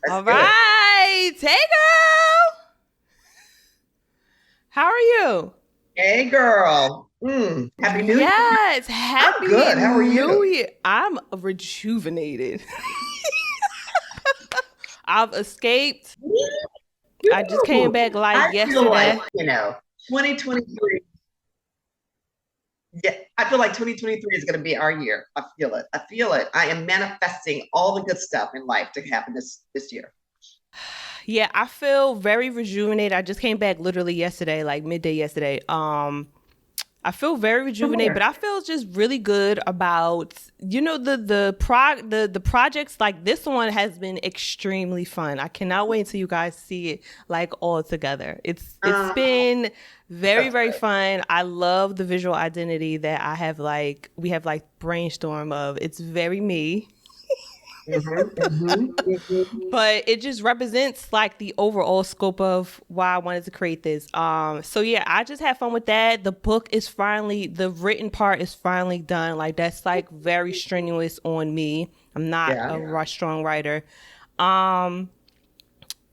All good. right. Hey, girl. How are you? Hey, girl. Happy New Year. Yes. I'm Happy good. How are New you? Year. I'm rejuvenated. I've escaped. I just came Woo! back like I feel like, yesterday. 2023. Yeah, I feel like 2023 is going to be our year. I feel it. I feel it. I am manifesting all the good stuff in life to happen this year. Yeah, I feel very rejuvenated. I just came back literally yesterday, like midday yesterday. I feel very rejuvenated, but I feel just really good about the projects. Like this one has been extremely fun. I cannot wait until you guys see it like all together. It's Um, been very that's very good. fun. I love the visual identity that I have like we have like brainstorm of. It's very me, but it just represents like the overall scope of why I wanted to create this. So yeah, I just had fun with that. The book is finally the written part is finally done. Like that's like very strenuous on me. I'm not Yeah. a rush strong writer. Um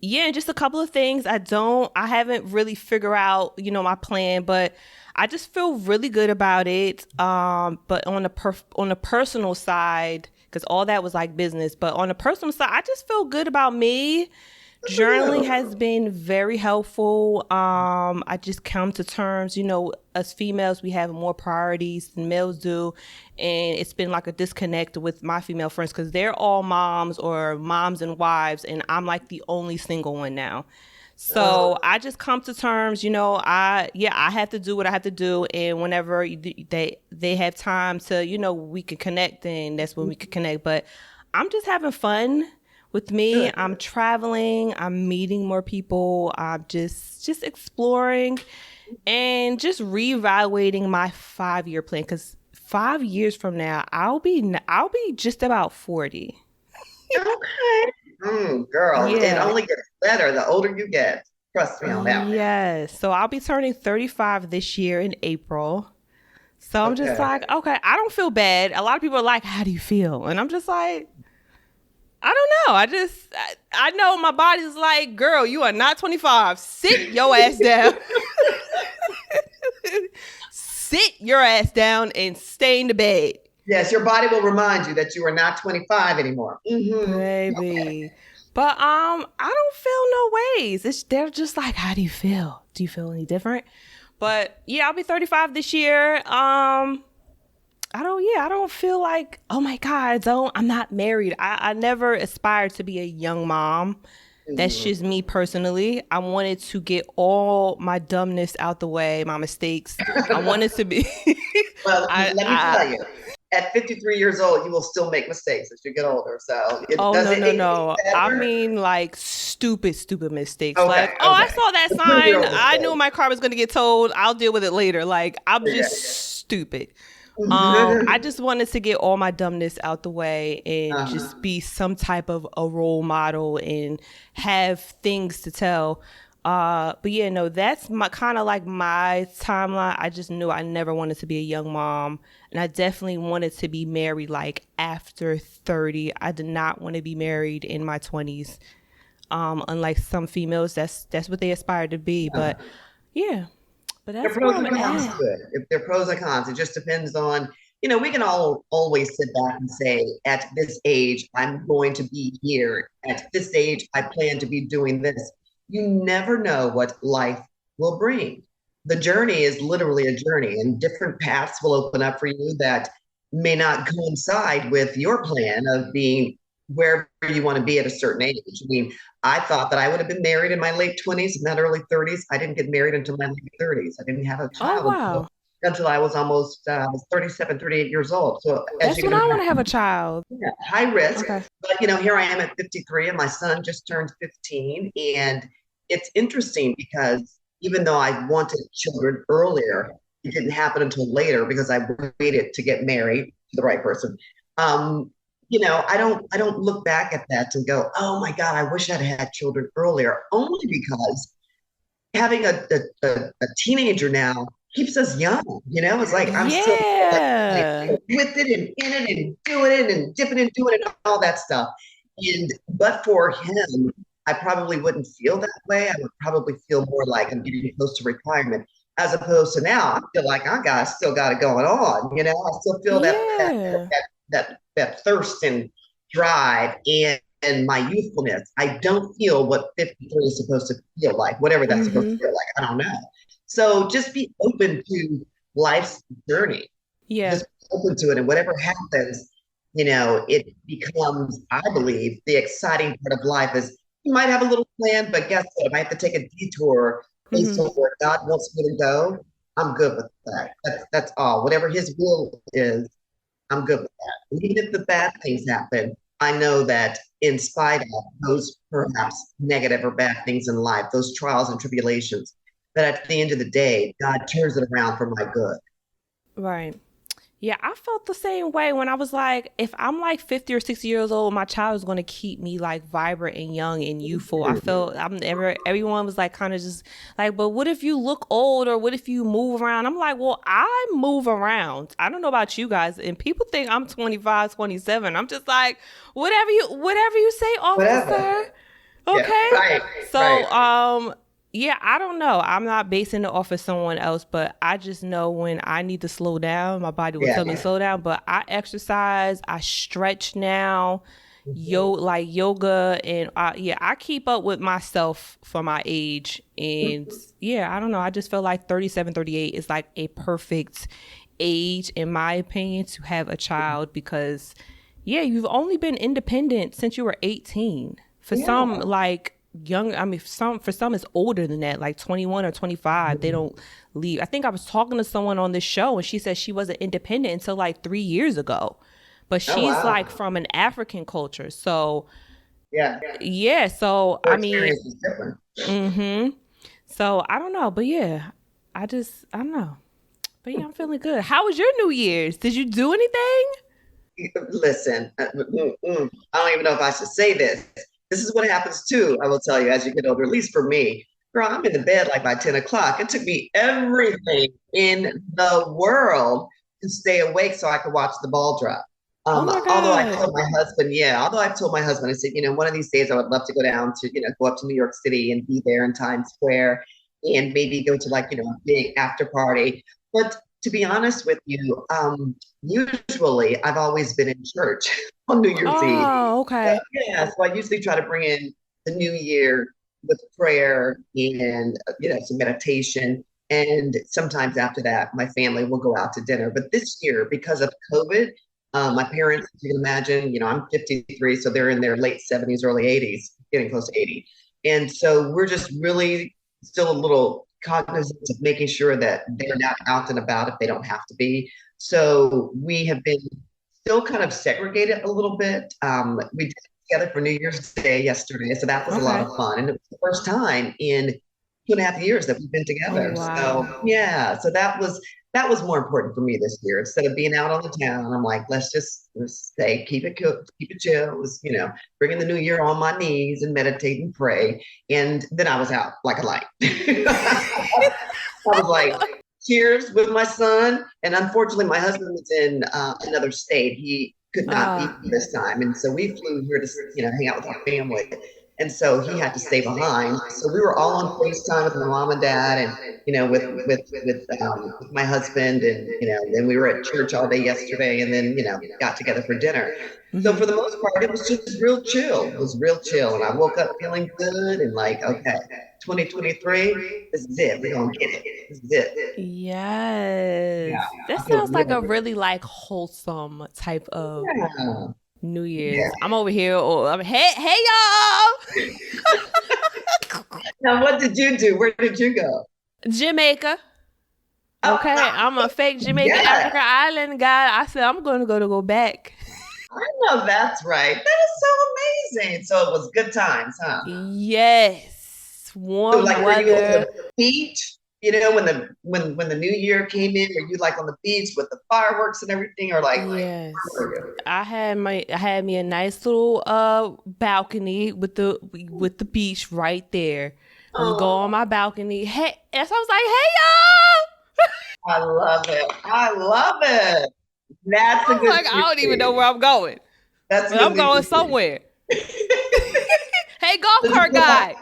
yeah, and just a couple of things. I haven't really figured out, my plan, but I just feel really good about it. But on the personal side, because all that was like business, but on the personal side, I just feel good about me. Good for Journaling you. has been very helpful. I just come to terms, as females, we have more priorities than males do. And it's been like a disconnect with my female friends because they're all moms or moms and wives, and I'm like the only single one now. So I just come to terms, I have to do what I have to do, and whenever they have time to, we can connect, and that's when we can connect. But I'm just having fun with me. Good. I'm traveling, I'm meeting more people, I'm just exploring and just reevaluating my 5-year plan because 5 years from now I'll be just about 40. Okay. Girl, it Yeah. only gets better the older you get. Trust me on that Yes. So I'll be turning 35 this year in April. So one. I'm just Okay. like, okay, I don't feel bad. A lot of people are like, how do you feel? And I'm just like, I don't know. I know my body's like, girl, you are not 25. Sit your ass down. Sit your ass down and stay in the bed, Yes, your body will remind you that you are not 25 anymore. baby. But I don't feel no ways. They're just like, how do you feel? Do you feel any different? But yeah, I'll be 35 this year. I don't feel like, oh my God, I'm not married. I never aspired to be a young mom. That's Mhm. just me personally. I wanted to get all my dumbness out the way, my mistakes. I wanted to be, Well, I, let me I, tell you, at 53 years old, you will still make mistakes as you get older. So it oh no, doesn't no, it gets no. I better. mean like stupid, stupid mistakes. Okay, Like, oh, I okay. saw that The sign. 3-year-old I knew mistake. my car was going to get towed. I'll deal with it later. Like, I'm Yeah. just stupid. I Mhm. just wanted to get all my dumbness out the way and uh, just be some type of a role model and have things to tell. But yeah, no, that's my kind of like my timeline. I just knew I never wanted to be a young mom, and I definitely wanted to be married like after 30. I did not want to be married in my 20s. Unlike some females, that's what they aspire to be. But uh, yeah, but there are that's where pros I'm and cons at. to it. If there are pros and cons, it just depends on, we can all always sit back and say, at this age, I'm going to be here. At this age, I plan to be doing this. You never know what life will bring. The journey is literally a journey, and different paths will open up for you that may not coincide with your plan of being wherever you want to be at a certain age. I mean, I thought that I would have been married in my late 20s, not early 30s. I didn't get married until my late 30s. I didn't have a Oh child wow, until I was almost I was 37, 38 years old. So as that's you when can I want to imagine, have a child. yeah, high risk. Okay. But here I am at 53 and my son just turned 15. And it's interesting because even though I wanted children earlier, it didn't happen until later because I waited to get married to the right person. Um, I don't look back at that and go, oh my God, I wish I'd had children earlier, only because having a teenager now keeps us young. It's like I'm still like Yeah. with it and in it and doing it and dipping and doing it and all that stuff. But for him, I probably wouldn't feel that way. I would probably feel more like I'm getting close to retirement, as opposed to now. I feel like still got it going on. I still feel Yeah. that thirst and drive and my youthfulness. I don't feel what 53 is supposed to feel like, whatever that's supposed to Mm-hmm. feel like. I don't know. So just be open to life's journey. Yeah. Just be open to it, and whatever happens, it becomes, I believe, the exciting part of life is you might have a little plan, but guess what? If I have to take a detour based Mm-hmm. on where God wants me to go, I'm good with that. That's all. Whatever His will is, I'm good with that. And even if the bad things happen, I know that in spite of those perhaps negative or bad things in life, those trials and tribulations, that at the end of the day, God turns it around for my good. Right. Yeah, I felt the same way when I was like, if I'm like 50 or 60 years old, my child is going to keep me like vibrant and young and youthful. I felt everyone was like kind of just like, but what if you look old or what if you move around? I'm like, well, I move around. I don't know about you guys. And people think I'm 25, 27. I'm just like, whatever you say, Whatever. officer. Yeah, Okay. right, right. So, yeah, I don't know. I'm not basing it off of someone else, but I just know when I need to slow down, my body will Yeah. tell me to slow down. But I exercise, I stretch now, like yoga, and yeah, I keep up with myself for my age. And yeah, I don't know. I just feel like 37, 38 is like a perfect age, in my opinion, to have a child because, yeah, you've only been independent since you were 18. For some, Yeah. like young, I mean, for some it's older than that, like 21 or 25. They don't leave. I think I was talking to someone on this show and she said she wasn't independent until like 3 years ago. But Oh, she's wow. like from an African culture. So, Yeah. yeah. So, Her I mean, experience is different. mm-hmm. So I don't know. But yeah, I don't know. But yeah, I'm feeling good. How was your New Year's? Did you do anything? Listen, I don't even know if I should say this. This is what happens too, I will tell you, as you get older, at least for me. Girl, I'm in the bed like by 10 o'clock. It took me everything in the world to stay awake so I could watch the ball drop. Oh my Although I God. told my husband, I said, one of these days I would love to go down to, go up to New York City and be there in Times Square and maybe go to like, a big after party. But to be honest with you, usually I've always been in church on New Year's Eve. Oh, okay. Yeah, so I usually try to bring in the new year with prayer and some meditation. And sometimes after that, my family will go out to dinner. But this year, because of COVID, my parents, as you can imagine, I'm 53, so they're in their late 70s, early 80s, getting close to 80. And so we're just really still a little cognizant of making sure that they're not out and about if they don't have to be. So we have been still kind of segregated a little bit. We did together for New Year's Day yesterday, so that was a lot Okay. of fun, and it was the first time in 2.5 years that we've been Oh together. So wow. yeah, so that was more important for me this year. Instead of being out on the town, I'm like, let's say keep it cool, keep it chill. It was, bringing the new year on my knees and meditate and pray, and then I was out like a light. I was like, cheers with my son. And unfortunately, my husband was in another state. He could not be this time. And so we flew here to, hang out with our family. And so he had to stay behind. So we were all on FaceTime with my mom and dad and, with my husband. And, then we were at church all day yesterday and then, got together for dinner. So for the most part, it was just real chill. It was real chill. And I woke up feeling good and like, okay, 2023, this is it. We're going to get it. This is it. Yes. Yeah. That I feel sounds like real a good. really like wholesome type of Yeah. New Yeah. Year's. I'm over here. Oh, hey y'all. Now, what did you do? Where did you go? Jamaica. Oh, Okay. I'm a fake Jamaican yes. African island guy. I said I'm gonna go back. I know that's right. That is so amazing. So it was good times, huh? Yes. So Warm like were you on weather. the beach? When the new year came in, were you like on the beach with the fireworks and everything, or like Yes. where were you? I had me a nice little balcony with the beach right there. Just go on Oh, my balcony. Hey, and so I was like, hey y'all. I love it. I love it. That's a I was good like, I New don't even know Year's. where I'm going. That's a But good I'm New going Year's. somewhere. Hey, golf Did you cart go back? guy.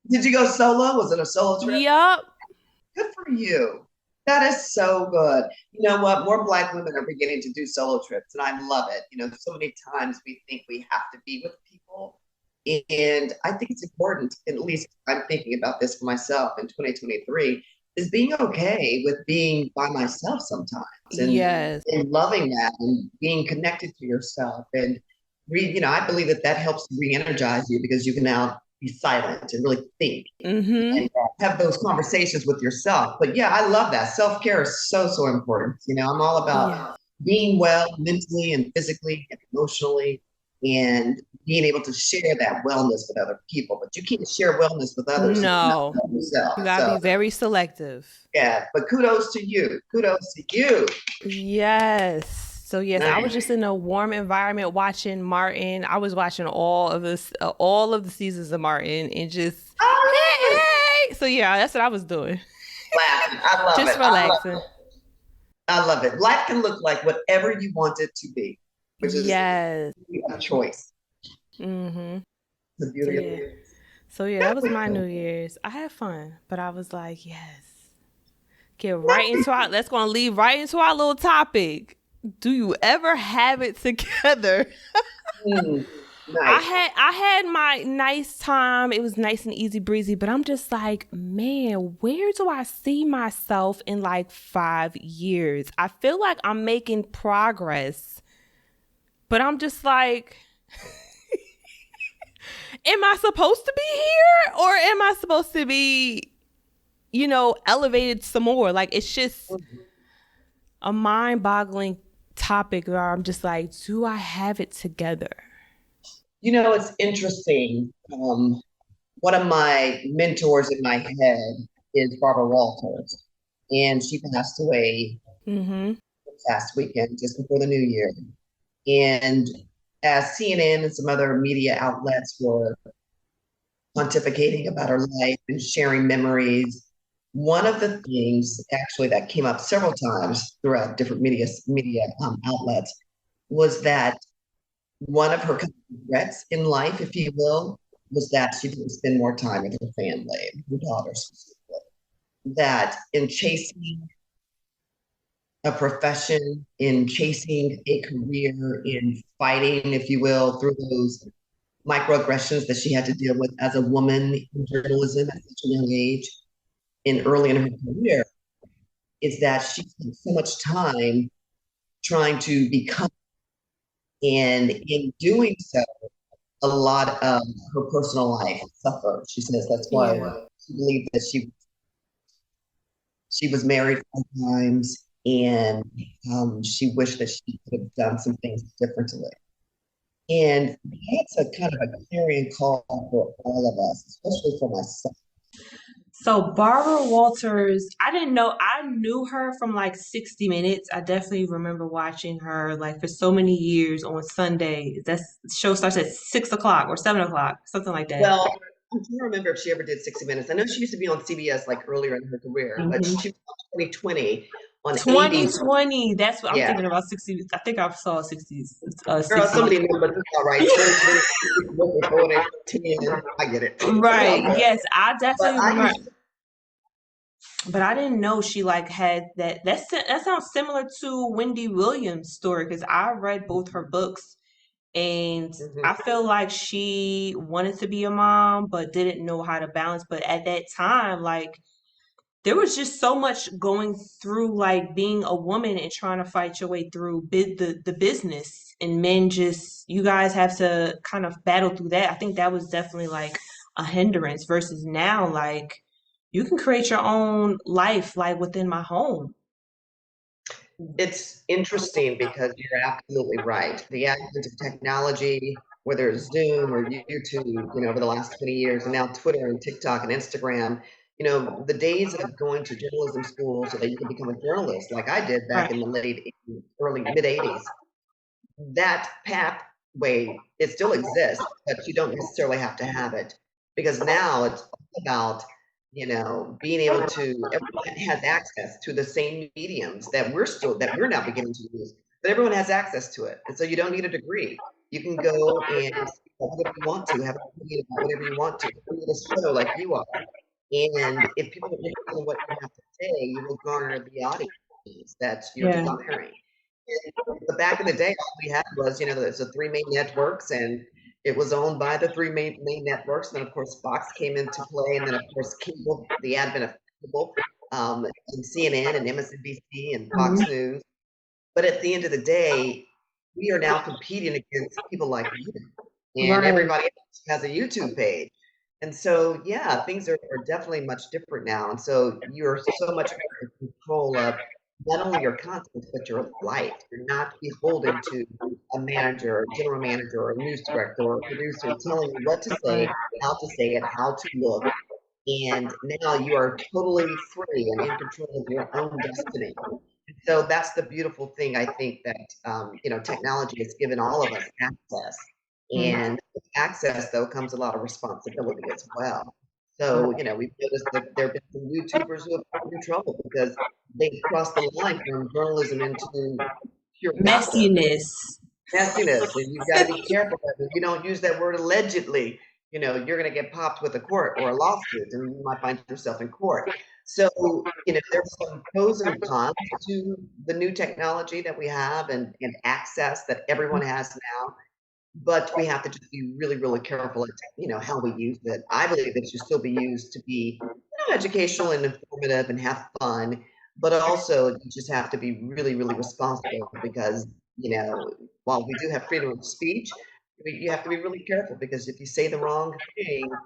Did you go solo? Was it a solo trip? Yup. Good for you. That is so good. You know what? More Black women are beginning to do solo trips, and I love it. You know, so many times we think we have to be with people. And I think it's important, at least I'm thinking about this for myself in 2023, is being okay with being by myself sometimes Yes. and loving that and being connected to yourself. And, I believe that that helps re energize you because you can now be silent and really think Mm-hmm. and have those conversations with yourself. But yeah, I love that. Self care is so, so important. I'm all Yes. about being well mentally and physically and emotionally and being able to share that wellness with other people. But you can't share wellness with others if you're not No. well yourself. You gotta So be very selective. yeah, but kudos to you. Kudos to you. Yes. So yes, I was Nice. just in a warm environment watching Martin. I was watching all of the seasons of Martin, and just hey, Oh, hey. So yeah, that's what I was doing. laughing. I love Just it. I love relaxing. it. I love it. Life can look like whatever you want it to be, which is Yes. a choice. Mm-hmm. The So beauty of yeah. it. So yeah, that was my New Year's. I had fun, but I was like, yes. Let's gonna leave right into our little topic. Do you ever have it together? Mm, I nice. had I had my nice time. It was nice and easy breezy, but I'm just like, man, where do I see myself in like 5 years? I feel like I'm making progress, but I'm just like, am I supposed to be here or am I supposed to be, elevated some more? Like it's just a mind-boggling topic where I'm just like, do I have it together? It's interesting. One of my mentors in my head is Barbara Walters, and she passed away Mm-hmm. last weekend, just before the new year. And as CNN and some other media outlets were pontificating about her life and sharing memories, one of the things actually that came up several times throughout different media outlets was that one of her regrets in life, if you will, was that she didn't spend more time with her family, her daughters specifically. That in chasing a profession, in chasing a career, in fighting, if you will, through those microaggressions that she had to deal with as a woman in journalism at such a young age and early in her career, is that she spent so much time trying to become, and in doing so, a lot of her personal life suffered. She says that's why Yeah. she believed that she was married 5 times, and she wished that she could have done some things differently. And that's a kind of a clarion call for all of us, especially for myself. So Barbara Walters, I didn't know. I knew her from like 60 Minutes. I definitely remember watching her like for so many years on Sundays. That show starts at 6 o'clock or 7 o'clock, something like that. Well, I can't remember if she ever did 60 Minutes. I know she used to be on CBS like earlier in her career, but Hmm. she was on 2020 on ABC. 2020. That's what I'm Yeah. thinking about. 60. I think I saw 60s. Girl, 60. somebody knew, but it's all right. 2020, 10. I get it. It's all Right. good. Yes, I But definitely I remember. used But I didn't know she like had that. That sounds similar to Wendy Williams' story because I read both her books and mhm. I feel like she wanted to be a mom but didn't know how to balance. But at that time, like there was just so much going through like being a woman and trying to fight your way through the business and men just you guys have to kind of battle through that. I think that was definitely like a hindrance versus now like you can create your own life like within my home. It's interesting because you're absolutely right. The advent of technology, whether it's Zoom or YouTube, over the last 20 years, and now Twitter and TikTok and Instagram, the days of going to journalism school so that you can become a journalist, like I did back Right. in the late 80s, early mid 80s, that pathway, it still exists, but you don't necessarily have to have it because now it's all about, being able to, everyone has access to the same mediums that we're now beginning to use, but everyone has access to it. And so you don't need a degree. You can go and speak about whatever you want to, have an opinion about whatever you want to, create a show like you are. And if people are interested in what you have to say, you will garner the audience that you're Yeah. desiring. The back in the day, all we had was, there's the three main networks, and it was owned by the three main networks. And then, of course, Fox came into play, and then, of course, cable, the advent of cable, and CNN and MSNBC and Fox Mhm. News. But at the end of the day, we are now competing against people like you, and Right. everybody else has a YouTube page. And so, yeah, things are definitely much different now. And so you're so much more in control of not only your content, but your life. You're not beholden to a manager, or general manager, or a news director, or a producer telling you what to Right. say, how to say it, how to look. And now you are totally free and in control of your own destiny. So that's the beautiful thing, I think, that technology has given all of us access. Mhm. And with access, though, comes a lot of responsibility as well. So, we've noticed that there have been some YouTubers who have gotten in trouble because they crossed the line from journalism into pure gossip, Messiness. messiness, and you've got to be careful that you don't use that word allegedly. You're going to get popped with a court or a lawsuit, and you might find yourself in court. So, there's some pros and cons to the new technology that we have and access that everyone has now. But we have to just be really, really careful at, how we use it. I believe it should still be used to be, educational and informative and have fun, but also you just have to be really, really responsible because, while we do have freedom of speech, you have to be really careful because if you say the wrong thing,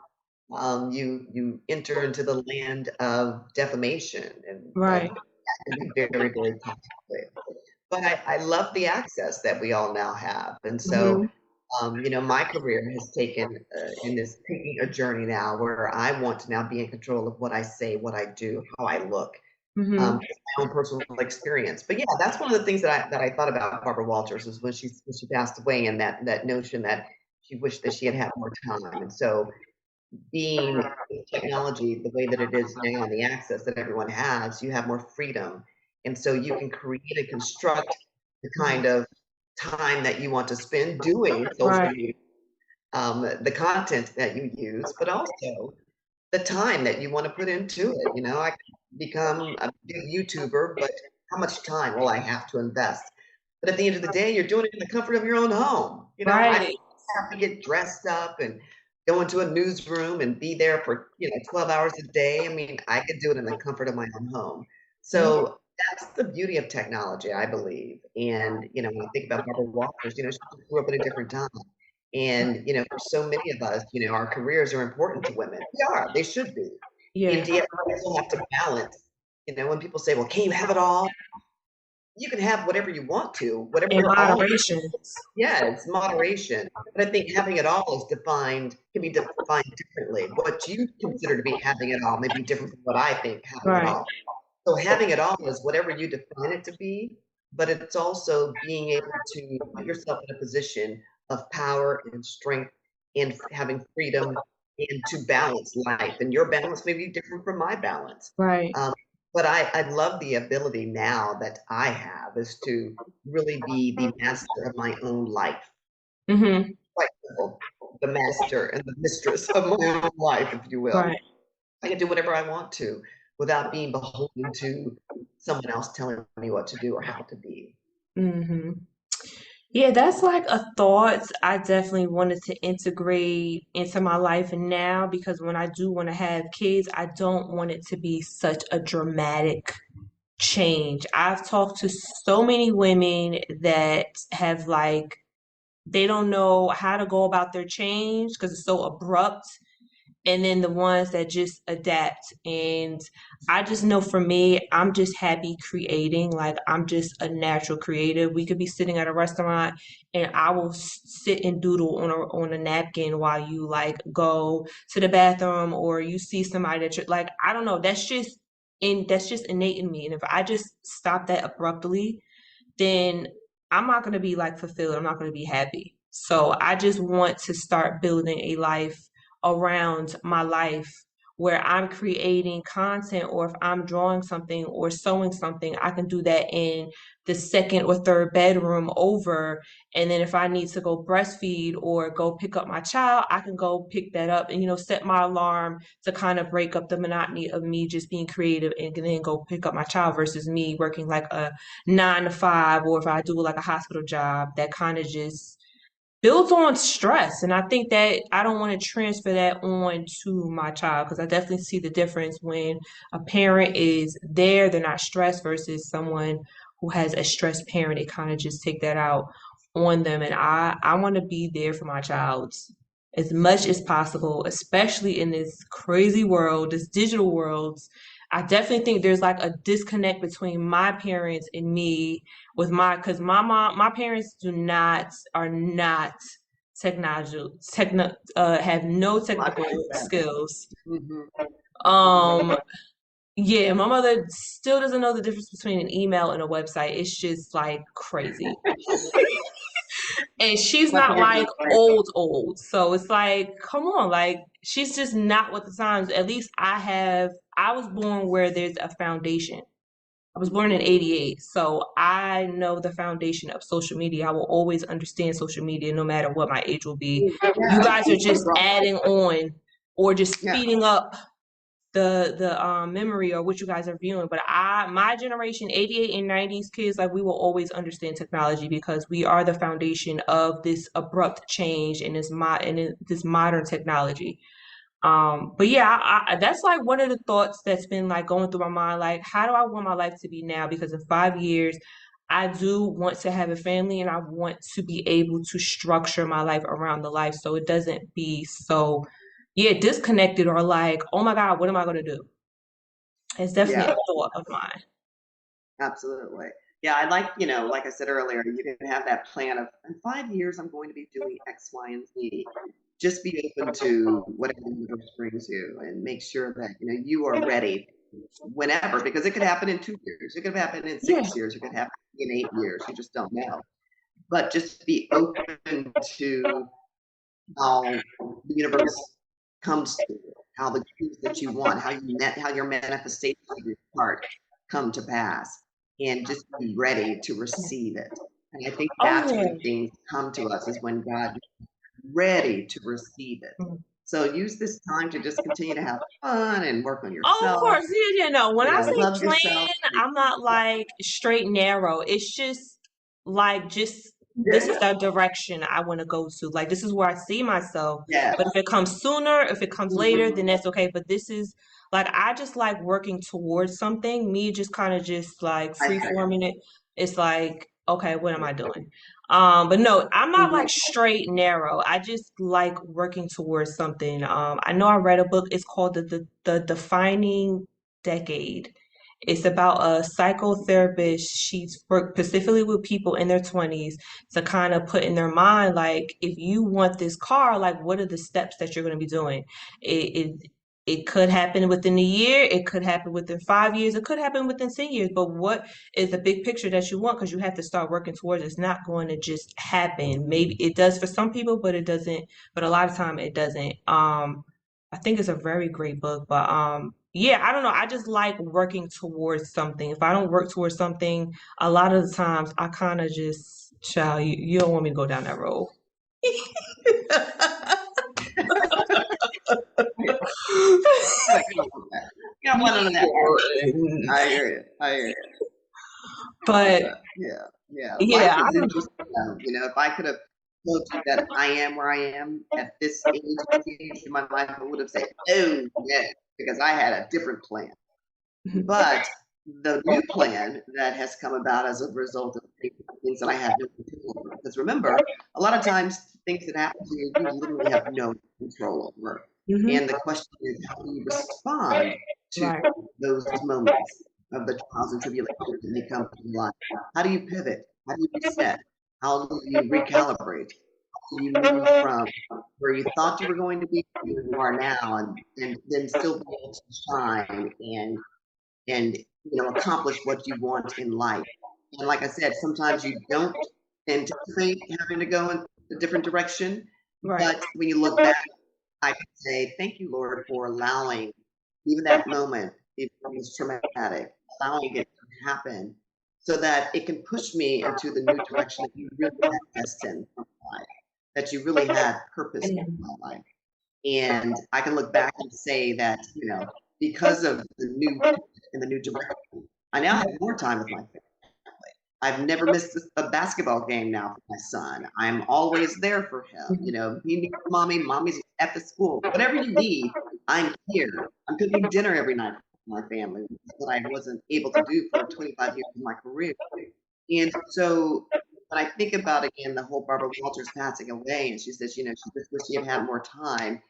you enter into the land of defamation, and Right. that can be very, very toxic. But I love the access that we all now have, and so Mhm. my career has taken in this taking a journey now where I want to now be in control of what I say, what I do, how I look, Mhm. my own personal experience. But yeah, that's one of the things that I thought about Barbara Walters is when she passed away, and that notion that she wished that she had had more time. And so being with technology the way that it is now and the access that everyone has, you have more freedom. And so you can create and construct the kind of time that you want to spend doing social Right. media, the content that you use, but also the time that you want to put into it. I could become a big YouTuber, but how much time will I have to invest? But at the end of the day, you're doing it in the comfort of your own home. I Right. don't have to get dressed up and go into a newsroom and be there for, 12 hours a day. I mean, I could do it in the comfort of my own home. Mhm. So that's the beauty of technology, I believe. And, when I think about Barbara Walters, she grew up in a different time. And, for so many of us, our careers are important to women. They are, they should be. Yeah. And yet we also have to balance, when people say, well, can you have it all? You can have whatever you want to, whatever In your all. moderation. Yeah, it's moderation. But I think having it all can be defined differently. What you consider to be having it all may be different from what I think having it Right. all. So having it all is whatever you define it to be, but it's also being able to put yourself in a position of power and strength and having freedom and to balance life. And your balance may be different from my balance. Right. Um, but I love the ability now that I have is to really be the master of my own life. Mhm. Quite simple. The master and the mistress of my own life, if you will. Right. I can do whatever I want to without being beholden to someone else telling me what to do or how to be. Mhm. Yeah, that's like a thought I definitely wanted to integrate into my life now because when I do want to have kids, I don't want it to be such a dramatic change. I've talked to so many women that have like they don't know how to go about their change because it's so abrupt, and then the ones that just adapt. And I just know for me, I'm just happy creating. Like I'm just a natural creative. We could be sitting at a restaurant and I will sit and doodle on a napkin while you like go to the bathroom or you see somebody that you're like, I don't know, that's just innate in me. And if I just stop that abruptly, then I'm not going to be like fulfilled. I'm not going to be happy. So I just want to start building a life around my life where I'm creating content, or if I'm drawing something or sewing something, I can do that in the second or third bedroom over. And then if I need to go breastfeed or go pick up my child, I can go pick that up and, set my alarm to kind of break up the monotony of me just being creative and then go pick up my child versus me working like a 9 to 5, or if I do like a hospital job, that kind of just builds on stress. And I think that I don't want to transfer that on to my child, because I definitely see the difference when a parent is there, they're not stressed, versus someone who has a stressed parent. They kind of just take that out on them. And I want to be there for my child as much as possible, especially in this crazy world, this digital world. I definitely think there's like a disconnect between my parents and me with because my parents are not have no technical skills. Um, yeah, my mother still doesn't know the difference between an email and a website. It's just like crazy. And she's not like old. So it's like, come on, like she's just not with the times. At least I was born where there's a foundation. I was born in 88, so I know the foundation of social media. I will always understand social media no matter what my age will be. You guys are just adding on or just speeding up the memory or what you guys are viewing. But my generation, 88 and 90s kids, like we will always understand technology because we are the foundation of this abrupt change in this modern technology. But yeah, that's like one of the thoughts that's been like going through my mind. Like, how do I want my life to be now? Because in 5 years, I do want to have a family, and I want to be able to structure my life around the life so it doesn't be so, yeah, disconnected or like, oh my God, what am I going to do? It's definitely a thought of mine. Absolutely. Yeah, I like I said earlier, you can have that plan of in 5 years I'm going to be doing X, Y, and Z. Just be open to whatever the universe brings you, and make sure that you are ready whenever, because it could happen in 2 years, it could happen in 6 years, it could happen in 8 years. You just don't know. But just be open to how the universe comes to you, how the things that you want, how your manifestation of your heart come to pass, and just be ready to receive it. And I think that's when things come to us, is when God is ready to receive it. So use this time to just continue to have fun and work on yourself. Oh, of course. Yeah, no. When I say plan, I'm not like straight narrow. It's just like this is the direction I want to go to. Like this is where I see myself. But if it comes sooner, if it comes later, then that's okay. But this is like I just like working towards something. Me just kind of just like free forming it. It's like, okay, what am I doing? But no, I'm not like straight narrow. I just like working towards something. I know I read a book. It's called the Defining Decade. It's about a psychotherapist. She's worked specifically with people in their 20s to kind of put in their mind, like, if you want this car, like, what are the steps that you're going to be doing? It could happen within a year. It could happen within 5 years. It could happen within 10 years. But what is the big picture that you want? Because you have to start working towards it. It's not going to just happen. Maybe it does for some people, but it doesn't. But a lot of time it doesn't. I think it's a very great book. But yeah, I don't know. I just like working towards something. If I don't work towards something, a lot of the times I kind of just, child, you don't want me to go down that road. I hear you. But yeah. Life is interesting. If I could have told you that I am where I am at this stage in my life, I would have said, "Oh yeah," because I had a different plan. But the new plan that has come about as a result of things that I had no control over. Because remember, a lot of times things that happen to you, you literally have no control over. And the question is, how do you respond to those moments of the trials and tribulations that may come to your life? How do you pivot? How do you reset? How do you recalibrate? How do you move from where you thought you were going to be to where you are now, and then still be able to shine and accomplish what you want in life? And like I said, sometimes you don't anticipate having to go in a different direction, but when you look back, I can say, thank you, Lord, for allowing even that moment, if it was traumatic, allowing it to happen so that it can push me into the new direction that you really had destined for my life, that you really had purpose for And, my life. And I can look back and say that, because of the new and the new direction, I now have more time with my family. I've never missed a basketball game now for my son. I'm always there for him. He needs mommy, mommy's at the school. Whatever you need, I'm here. I'm cooking dinner every night for my family, which is what I wasn't able to do for 25 years of my career. And so when I think about, again, the whole Barbara Walters passing away, and she says, she just wish she had had more time.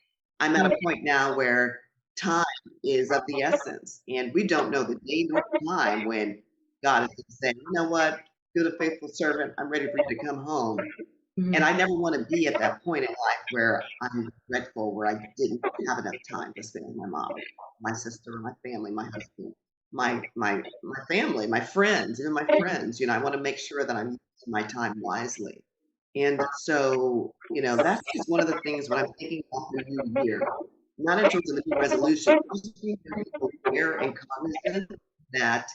I'm at a point now where time is of the essence, and we don't know the day nor the time when God is going to say, you know what, good and faithful servant, I'm ready for you to come home. And I never want to be at that point in life where I'm regretful, where I didn't have enough time to spend with my mom, my sister, my family, my husband, my family, my friends, even my friends. I want to make sure that I'm using my time wisely. And so, that's just one of the things when I'm thinking about the new year, not in terms of the new resolution, just being aware and cognizant that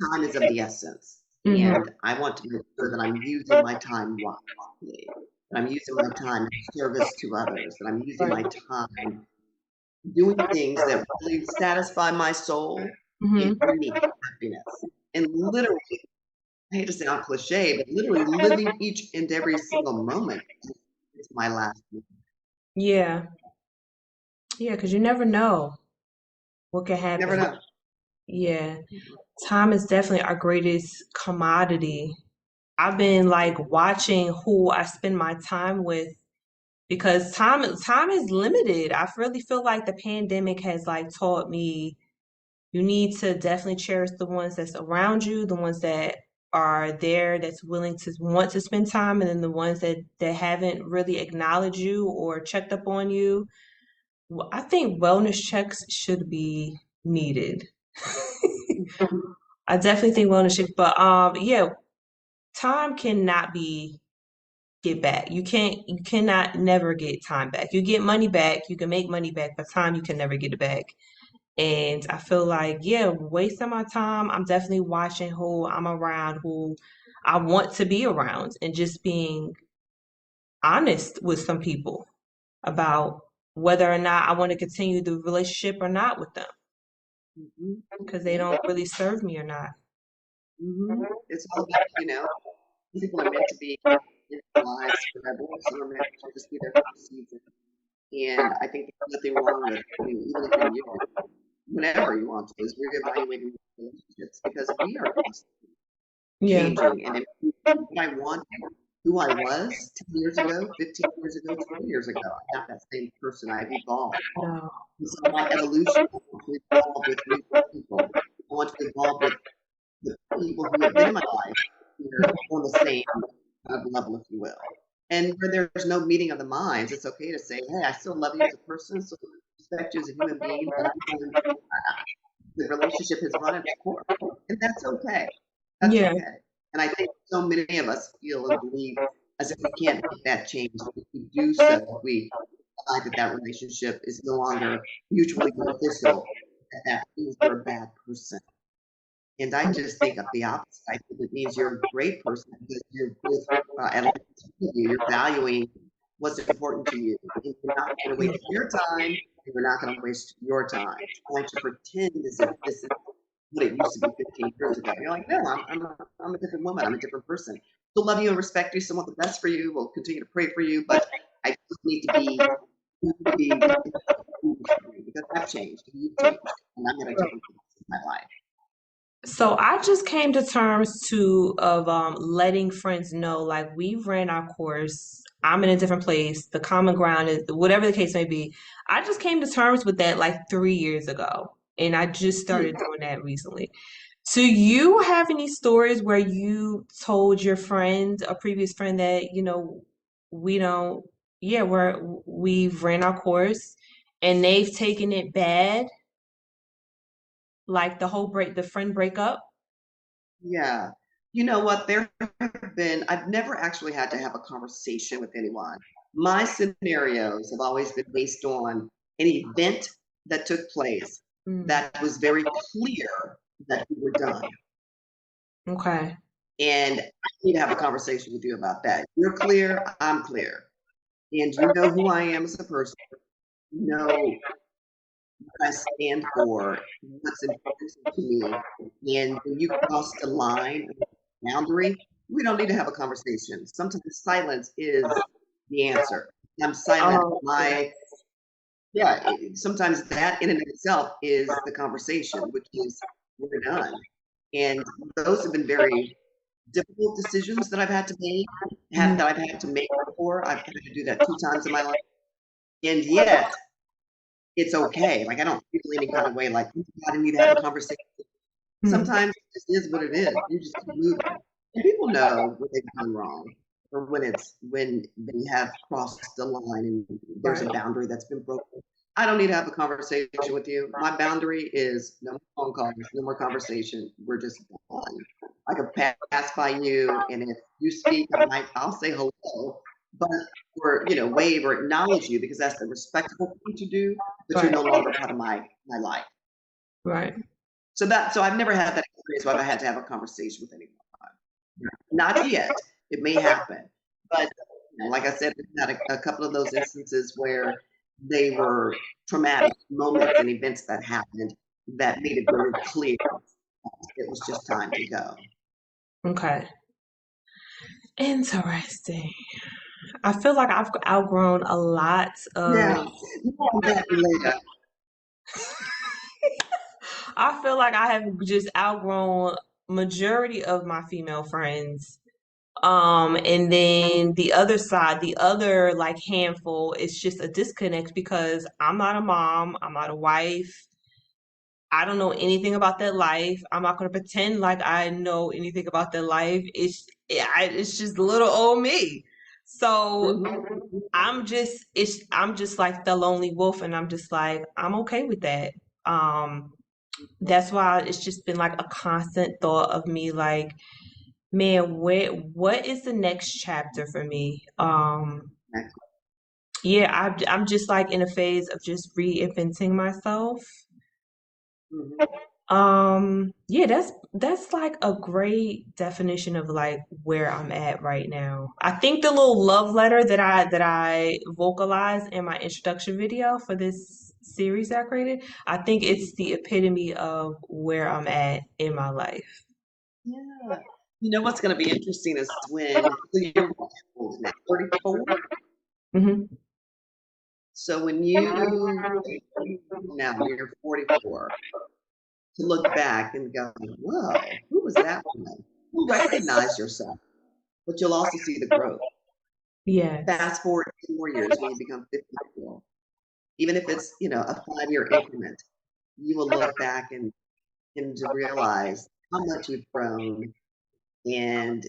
time is of the essence. Mhm. And I want to make sure that I'm using my time wisely, that I'm using my time in service to others, that I'm using my time doing things that really satisfy my soul and Mhm. bring me happiness. And literally, I hate to sound cliche, but literally living each and every single moment is my last moment. Yeah. Yeah, because you never know what can Never happen. know. Yeah. Time is definitely our greatest commodity. I've been like watching who I spend my time with because time is limited. I really feel like the pandemic has like taught me you need to definitely cherish the ones that's around you, the ones that are there that's willing to want to spend time, and then the ones that haven't really acknowledged you or checked up on you. Well, I think wellness checks should be needed. I definitely think wellness checks, but yeah, time cannot be get back. You cannot never get time back. You get money back, you can make money back, but time you can never get it back. And I feel like, yeah, wasting my time. I'm definitely watching who I'm around, who I want to be around, and just being honest with some people about whether or not I want to continue the relationship or not with them Mm-hmm. because they don't really serve me or not. Mm-hmm. It's all about, people are meant to be in our lives forever. Some are meant to just be there for a season. And I think there's nothing wrong with, even if in years, whenever you want to, is reevaluating relationships because we are constantly Yeah. changing and improving. What I want, who I was 10 years ago, 15 years ago, 20 years ago, I'm not that same person. I've evolved. No. And so my evolution, I want to evolve with new people. I want to evolve with the people who have been in my life who are on the same kind of level, if you will. And where there's no meeting of the minds, it's okay to say, hey, I still love you as a person, still respect you as a human being, but the relationship has run its course. And that's okay. That's Yeah. okay. And I think so many of us feel and believe as if we can't make that change. If we do so, if we decide that that relationship is no longer mutually beneficial, that means you're a bad person. And I just think of the opposite. I think it means you're a great person because you're both at least you're valuing what's important to you. And you're not going to waste your time, and you're not going to waste your time trying to pretend as if this is what it used to be 15 years ago. You're like, no, I'm a different woman. I'm a different person. Still love you and respect you. Still want the best for you. We'll continue to pray for you, but I just need to be because I've changed and you've changed, and I'm at a different place in my life. So I just came to terms to of letting friends know like we've ran our course. I'm in a different place. The common ground is whatever the case may be. I just came to terms with that like 3 years ago, and I just started doing that recently. Do you have any stories where you told your friend, a previous friend, that we don't, yeah, we've ran our course, and they've taken it bad, like the friend breakup? Yeah. You know what? There have been, I've never actually had to have a conversation with anyone. My scenarios have always been based on an event that took place Mm. that was very clear that we were done. Okay. And I need to have a conversation with you about that. You're clear, I'm clear. And you know who I am as a person. You know what I stand for, what's important to me. And when you cross the line, boundary, we don't need to have a conversation. Sometimes silence is the answer. I'm silent. Oh, Sometimes that in and of itself is the conversation, which is we're done. And those have been very difficult decisions that I've had to make, mm, that I've had to make before. I've had to do that 2 times in my life. And yet it's okay. Like I don't feel any kind of way like, oh, God, I need to have a conversation. mm, Sometimes it just is what it is. You just keep moving. And people know when they've done wrong or when they have crossed the line and there's a right. boundary that's been broken. I don't need to have a conversation with you. My boundary is no more phone calls, no more conversation. We're just done. I could pass by you, and if you speak, I'll say hello, but or wave or acknowledge you because that's the respectful thing to do. But you're Right. no longer part of my life. Right. So I've never had that experience where I've had to have a conversation with anyone. Not yet. It may happen, but like I said, we've had a couple of those instances where they were traumatic moments and events that happened that made it very clear it was just time to go. Okay. Interesting. I feel like I've outgrown a lot Yeah, of. more on that later. I feel like I have just outgrown majority of my female friends. And then the other side, the other like handful, it's just a disconnect because I'm not a mom, I'm not a wife. I don't know anything about their life. I'm not going to pretend like I know anything about their life. It's just little old me. So Mhm. I'm just like the lonely wolf, and I'm just like I'm okay with that. That's why it's just been like a constant thought of me, like, man, what is the next chapter for me? Yeah, I'm just like in a phase of just reinventing myself. Mhm. Yeah, that's like a great definition of like where I'm at right now. I think the little love letter that I vocalized in my introduction video for this series I created, I think it's the epitome of where I'm at in my life. Yeah. You know what's going to be interesting is when so you're old now, 34. Hmm. So when you now you're 44, to look back and go, whoa, who was that woman? You recognize yourself, but you'll also see the growth. Yes. Fast forward 2 more years when you become 54, even if it's a 5-year increment, you will look back and to realize how much you've grown, and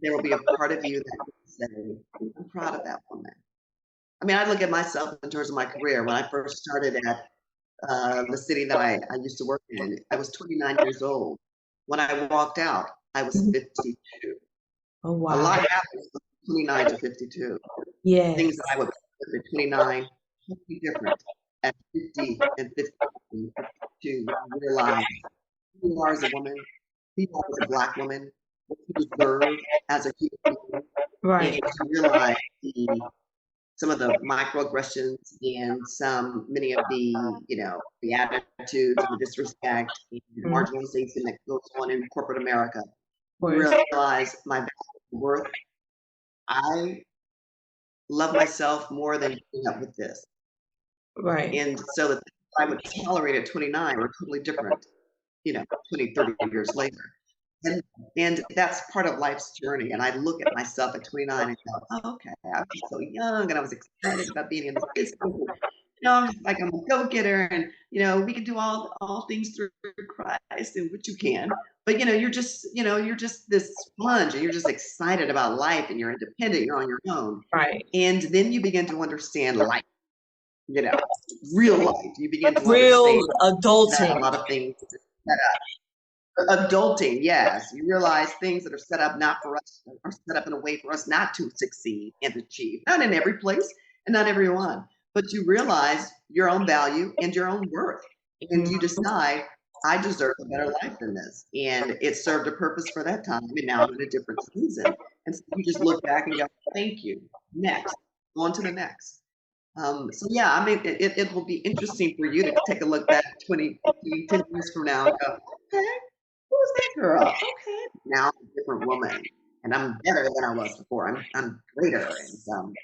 there will be a part of you that will say, I'm proud of that woman. I mean, I look at myself in terms of my career. When I first started at the city that I used to work in, I was 29 years old. When I walked out, I was Mhm. 52. Oh A wow. lot happened from 29 to 52. Yes. Things that I would put at 29, totally different at 50 and 52. You realize who you are as a woman, who you are as a Black woman, what you deserve as a human being, Right. and to realize some of the microaggressions and many of the attitudes and the disrespect and the Mhm. Of marginalization that goes on in corporate America. You course. realize my worth. I love myself more than putting up with this. Right. And so the things I would tolerate at 29 were totally different, 20, 30 years later. And and that's part of life's journey. And I look at myself at 29 and go, oh, okay, I was so young and I was excited about being in the physical. I'm like I'm a go-getter, and we can do all things through Christ, and which you can. But you're just this sponge, and you're just excited about life, and you're independent, you're on your own, Right. and then you begin to understand life, you know, real life. You begin to Real understand that a adulting. lot of things adulting, yes. You realize things that are set up not for us are set up in a way for us not to succeed and achieve. Not in every place and not everyone. But you realize your own value and your own worth. And you decide, I deserve a better life than this. And it served a purpose for that time. And now I'm in a different season. And so you just look back and go, thank you. Next, on to the next. So yeah, I mean, it will be interesting for you to take a look back 10 years from now and go, okay, who was that girl? Okay, now I'm a different woman, and I'm better than I was before. I'm greater,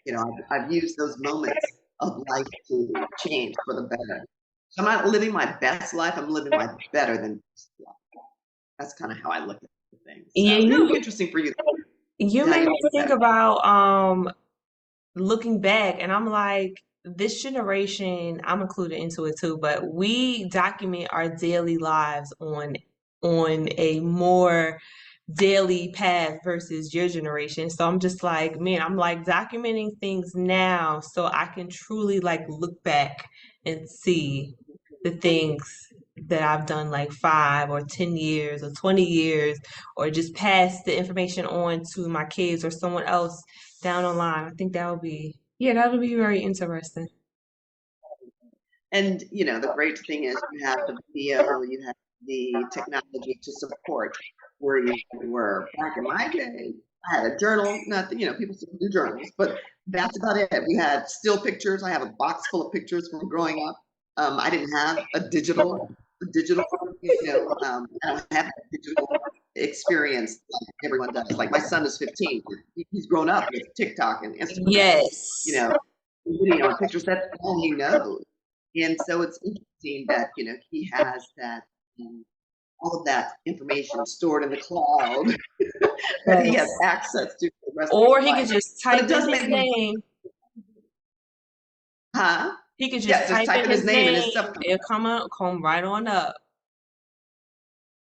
and I've used those moments of life to change for the better. So I'm not living my best life. I'm living my better than best life. That's kind of how I look at things. So Yeah, it'll be interesting for you you to how made you me look think at it. about looking back, and I'm like, this generation, I'm included into it too, but we document our daily lives on a more daily path versus your generation. So I'm just like, man, I'm like documenting things now so I can truly like look back and see the things that I've done like 5 or 10 years or 20 years, or just pass the information on to my kids or someone else down the line. I think that would be, yeah, that would be very interesting. And the great thing is you have the video, you have the technology to support where you were. Back in my day, I had a journal, not that, people still do journals, but that's about it. We had still pictures. I have a box full of pictures from growing up. I didn't have a digital, I don't have a digital experience like everyone does. Like my son is 15. He's grown up with TikTok and Instagram, you Yes. know, video and pictures. That's all he knows. And so it's interesting that, he has that, all of that information stored in the cloud that he has Yes. access to for the rest of Or his he could life. just But it type in does his make me, name. huh? He could Yeah, just just type type in in his his name and his name. stuff comes It'll up. come right on up.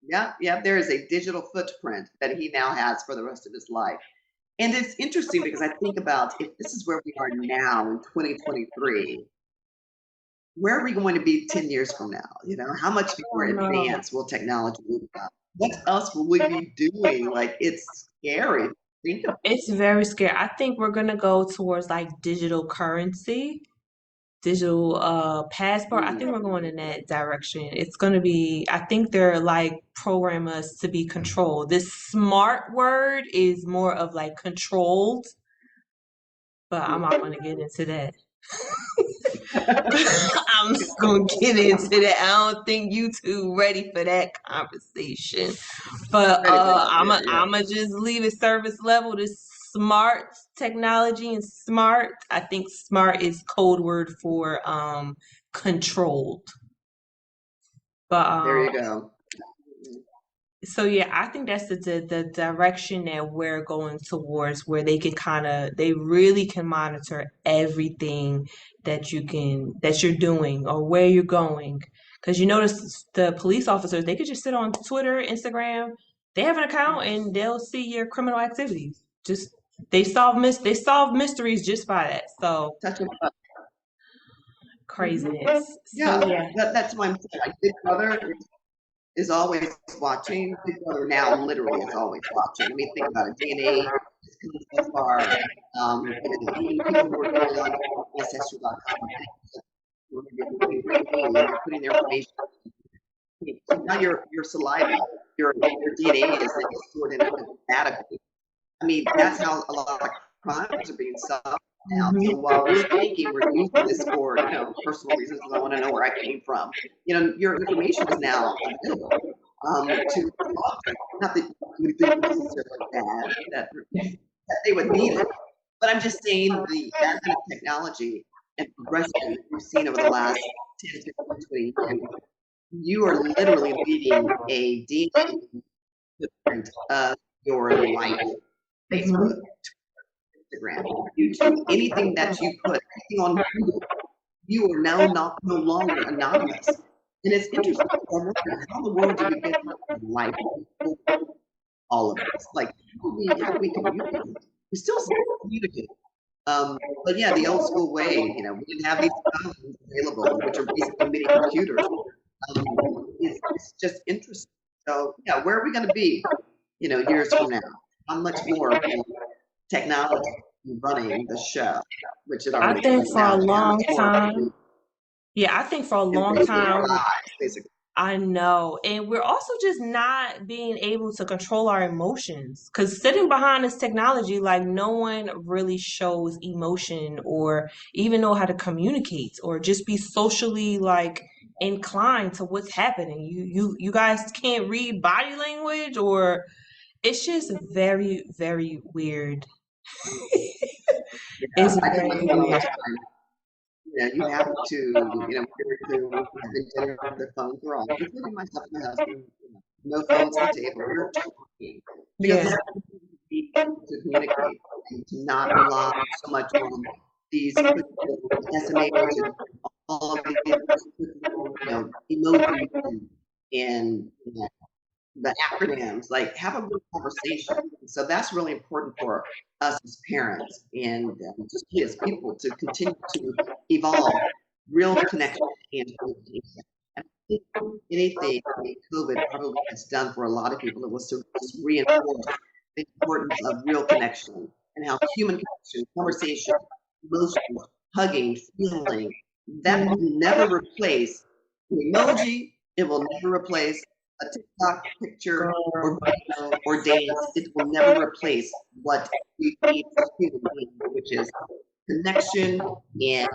Yeah, yeah, there is a digital footprint that he now has for the rest of his life. And it's interesting because I think about if this is where we are now in 2023, where are we going to be 10 years from now? How much more Oh no. advanced will technology be? What else will we be doing? Like, it's scary. Think of It's very scary. I think we're gonna go towards like digital currency, digital passport. I think we're going in that direction. It's gonna be, I think they're like program us to be controlled. This smart word is more of like controlled, but I'm not gonna get into that. I'm just gonna get into that. I don't think you two ready for that conversation. But ready for that. I'm Yeah, a, yeah. I'm a just leave it surface level. This smart technology and smart. I think smart is code word for controlled. But There you go. so yeah, I think that's the direction that we're going towards, where they can they really can monitor everything that you're doing or where you're going. Because you notice the police officers, they could just sit on Twitter, Instagram, they have an account and they'll see your criminal activities. Just they solve mysteries just by that. So Touch of a craziness. So Yeah, yeah. that's why I'm saying. Like, Big Brother is always watching. Big Brother now literally is always watching. I mean, think about it. DNA has come so far. Even people who are going on ancestry.com who are getting DNA and they're putting their information. So now your saliva, your DNA is now stored in a database. I mean, that's how a lot of crimes are being solved now. So Mhm. while we're thinking we're using this for, personal reasons, because I want to know where I came from, your information is now available to law enforcement. Not that you would think necessarily bad that they would need it, but I'm just saying the advent of technology and progression we've seen over the last 10, 15, 20 years, you are literally leaving a DNA footprint of your life. Mhm. Facebook, Instagram, YouTube, anything that you put, anything on Google, you are now not no longer anonymous. And it's interesting. I wonder how in the world do we get life all of us? Like how do we communicate? We still communicate. But yeah, the old school way, we didn't have these phones available, which are basically mini computers. It's just interesting. So yeah, where are we going to be, years from now? How much more will technology be running the show, which it I already think is for a now, but how long much more will time, we? Yeah, I think for a and long things with our time, eyes, basically. I know. And we're also just not being able to control our emotions. Because sitting behind this technology, like no one really shows emotion or even know how to communicate or just be socially like inclined to what's happening. You guys can't read body language or it's just very, very weird. Yeah, It's I tell my very son all the weird. time, you have to, very clear with the dinner with their phones are off, including myself and my husband. No phones on the table. We're talking because Yeah. it's easy to communicate and to not rely so much on these quick little estimators and all of these quick little, emojis and the acronyms, like have a good conversation. So that's really important for us as parents and just we as people to continue to evolve real connection and communication. And I think anything COVID probably has done for a lot of people, it was to just reinforce the importance of real connection and how human connection, conversation, emotions, hugging, feeling, that will never replace the emoji. It will never replace a TikTok picture or Girl. video or dance. It will never replace what we need as human beings, which is connection and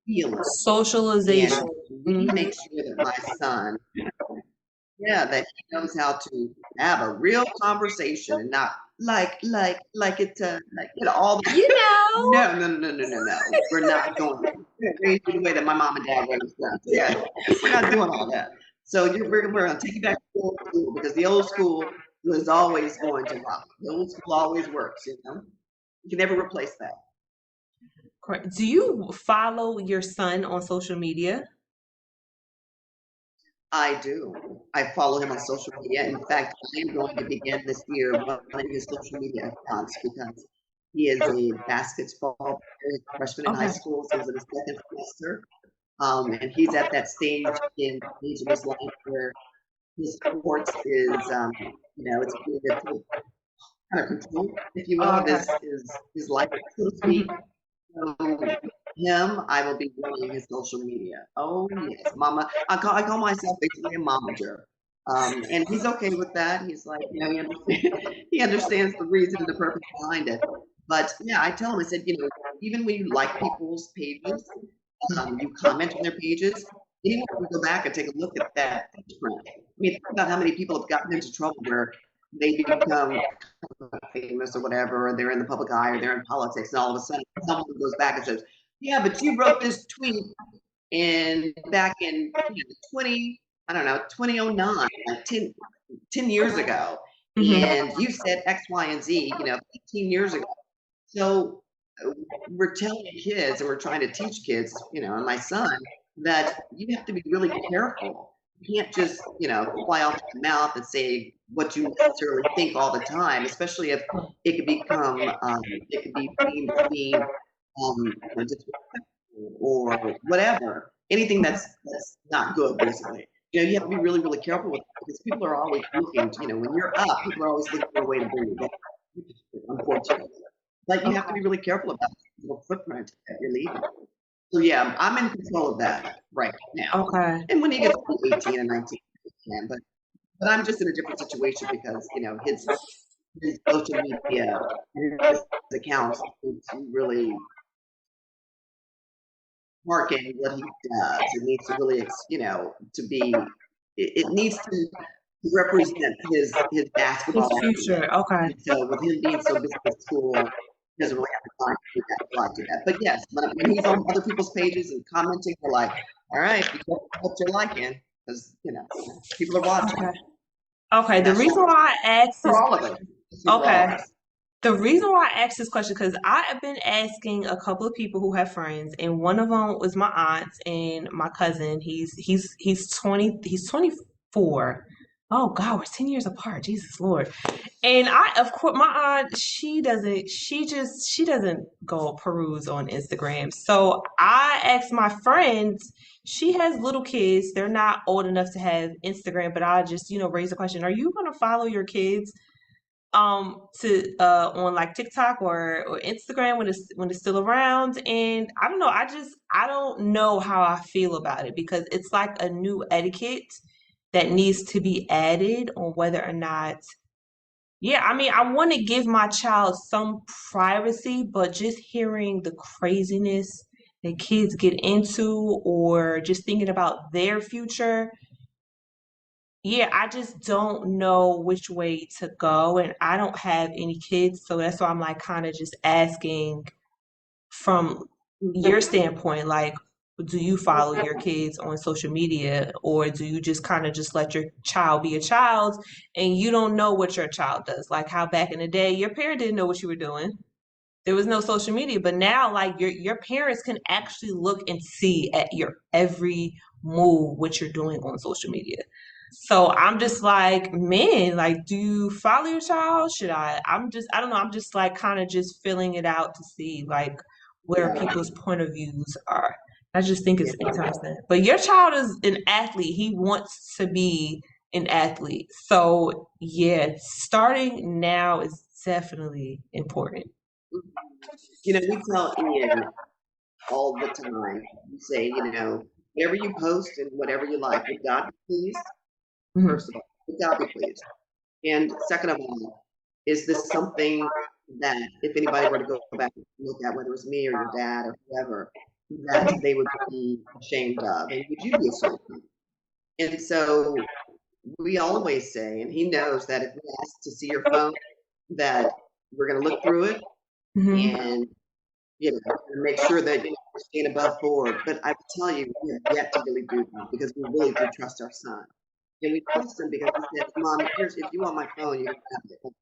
feeling. And Socialization. we make sure that my son, yeah, that he knows how to have a real conversation and not like it's like all the You know. no. We're not going to raise you the way that my mom and dad raised us. Yeah, we're not doing all that. So we're going to take you back to the old school because the old school was always going to rock. The old school always works. You can never replace that. Correct. Do you follow your son on social media? I do. I follow him on social media. In fact, I am going to begin this year running his social media accounts because he is a basketball player, he's a freshman in high Okay. school, so he's in his second semester. And he's at that stage in his life where his sports is, it's being kind of control, if you will, of Okay. his life, so to speak. Mhm. So him, I will be running his social media. Oh yes, mama. I call myself basically a momager. And he's okay with that. He's like, he understands the reason and the purpose behind it. But yeah, I tell him, I said, even when you like people's pages, you comment on their pages, anyone can go back and take a look at that print. I mean, think about how many people have gotten into trouble where they become famous or whatever, or they're in the public eye or they're in politics, and all of a sudden someone goes back and says, "Yeah, but you wrote this tweet in back in 20, I don't know, 2009, like 10 years ago, Mhm. and you said X, Y, and Z, 15 years ago." So we're telling kids and we're trying to teach kids, and my son, that you have to be really careful. You can't just, fly off the mouth and say what you necessarily think all the time, especially if it could become, it could be deemed as being, disrespectful or whatever. Anything that's not good, basically. You have to be really, really careful with it because people are always looking. When you're up, people are always looking for a way to bring you down. Unfortunately, but you have to Okay. be really careful about the little footprint that you're leaving. So yeah, I'm in control of that right now. Okay. And when he gets to be 18 and 19, he can. But I'm just in a different situation because his social media, his accounts need to really market what he does. It needs to really, to be. It needs to represent his His basketball career. future. Okay. And so with him being so busy at school, he doesn't really have the time to do that. So I do that. But yes, when he's on other people's pages and commenting, we're like, all right, be careful what you're liking because people are watching, Okay. Okay. and The that's just reason why I asked for this all of us. question. It's for all of Okay. us. The reason why I asked this question because I have been asking a couple of people who have friends, and one of them was my aunt and my cousin. He's 20. He's 24. Oh God, we're 10 years apart. Jesus Lord. And I, of course, my aunt, she doesn't go peruse on Instagram. So I asked my friends, she has little kids. They're not old enough to have Instagram, but I just, raise the question, are you going to follow your kids to on like TikTok or Instagram when it's still around, and I don't know, I don't know how I feel about it because it's like a new etiquette that needs to be added on whether or not. Yeah, I mean, I want to give my child some privacy, but just hearing the craziness that kids get into or just thinking about their future, yeah, I just don't know which way to go. And I don't have any kids, so that's why I'm like kind of just asking from your standpoint, like, do you follow your kids on social media or do you just kind of just let your child be a child and you don't know what your child does? Like how back in the day, your parent didn't know what you were doing. There was no social media, but now like your parents can actually look and see at your every move what you're doing on social media. So I'm just like, man, like, do you follow your child? Should I? I don't know. I'm just like kind of just filling it out to see like where Yeah, people's point of views are. I just think yeah, it's interesting. But your child is an athlete. He wants to be an athlete. So yeah, starting now is definitely important. we tell Ian all the time. We say, whatever you post and whatever you like, would God be pleased? Mhm. First of all, would God be pleased? And second of all, is this something that if anybody were to go back and look at, whether it was me or your dad or whoever, that they would be ashamed of, and would you be ashamed of? And so we always say, and he knows that if we ask to see your phone, that we're going to look through it Mhm. and make sure that you're staying above board. But I will tell you, we have yet to really do that because we really do trust our son. And we trust him because he says, Mom, here's if you want my phone, you can have it.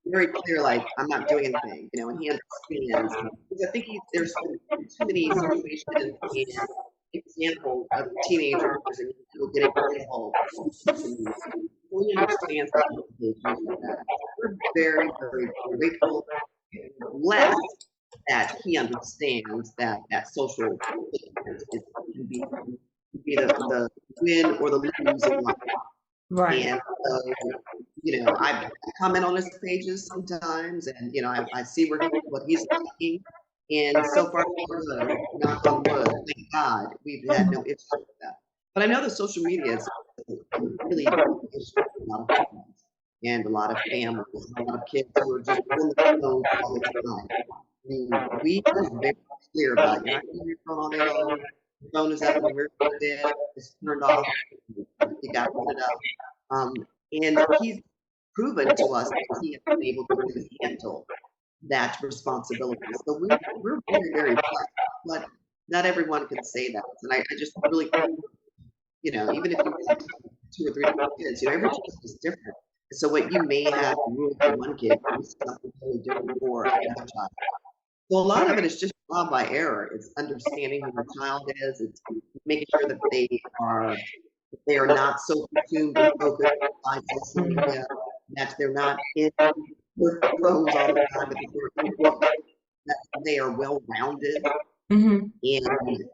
Very clear, like I'm not doing anything, and he understands because I think there's been too many situations and examples of teenagers and people getting involved in social media. He understands the implications of that. We're very, very grateful and blessed that he understands that social footprint can be the win or the lose in life. Right. And so, I comment on his pages sometimes, and I see what he's liking, and so far so good. Knock on wood, thank God, we've had no issues with that. But I know that social media is a really big issue for a lot of families, and a lot of families, a lot of kids who are just on the phone all the time. I mean, we are very clear about you're not using your phone all day long. Your phone is up when we're in bed. It's turned off. You got to put it up. And he's proven to us that he has been able to handle that responsibility. So we're very, very blessed. But not everyone can say that. And I just really think, even if you have 2 or 3 kids, every child is different. So what you may have ruled for one kid is something totally different for another child. So a lot of it is just trial by error. It's understanding who your child is. It's making sure that they are not so consumed and focused by social Mhm. media that they're not in their phones all the time, but that they're in books, that they are well rounded. Mhm. And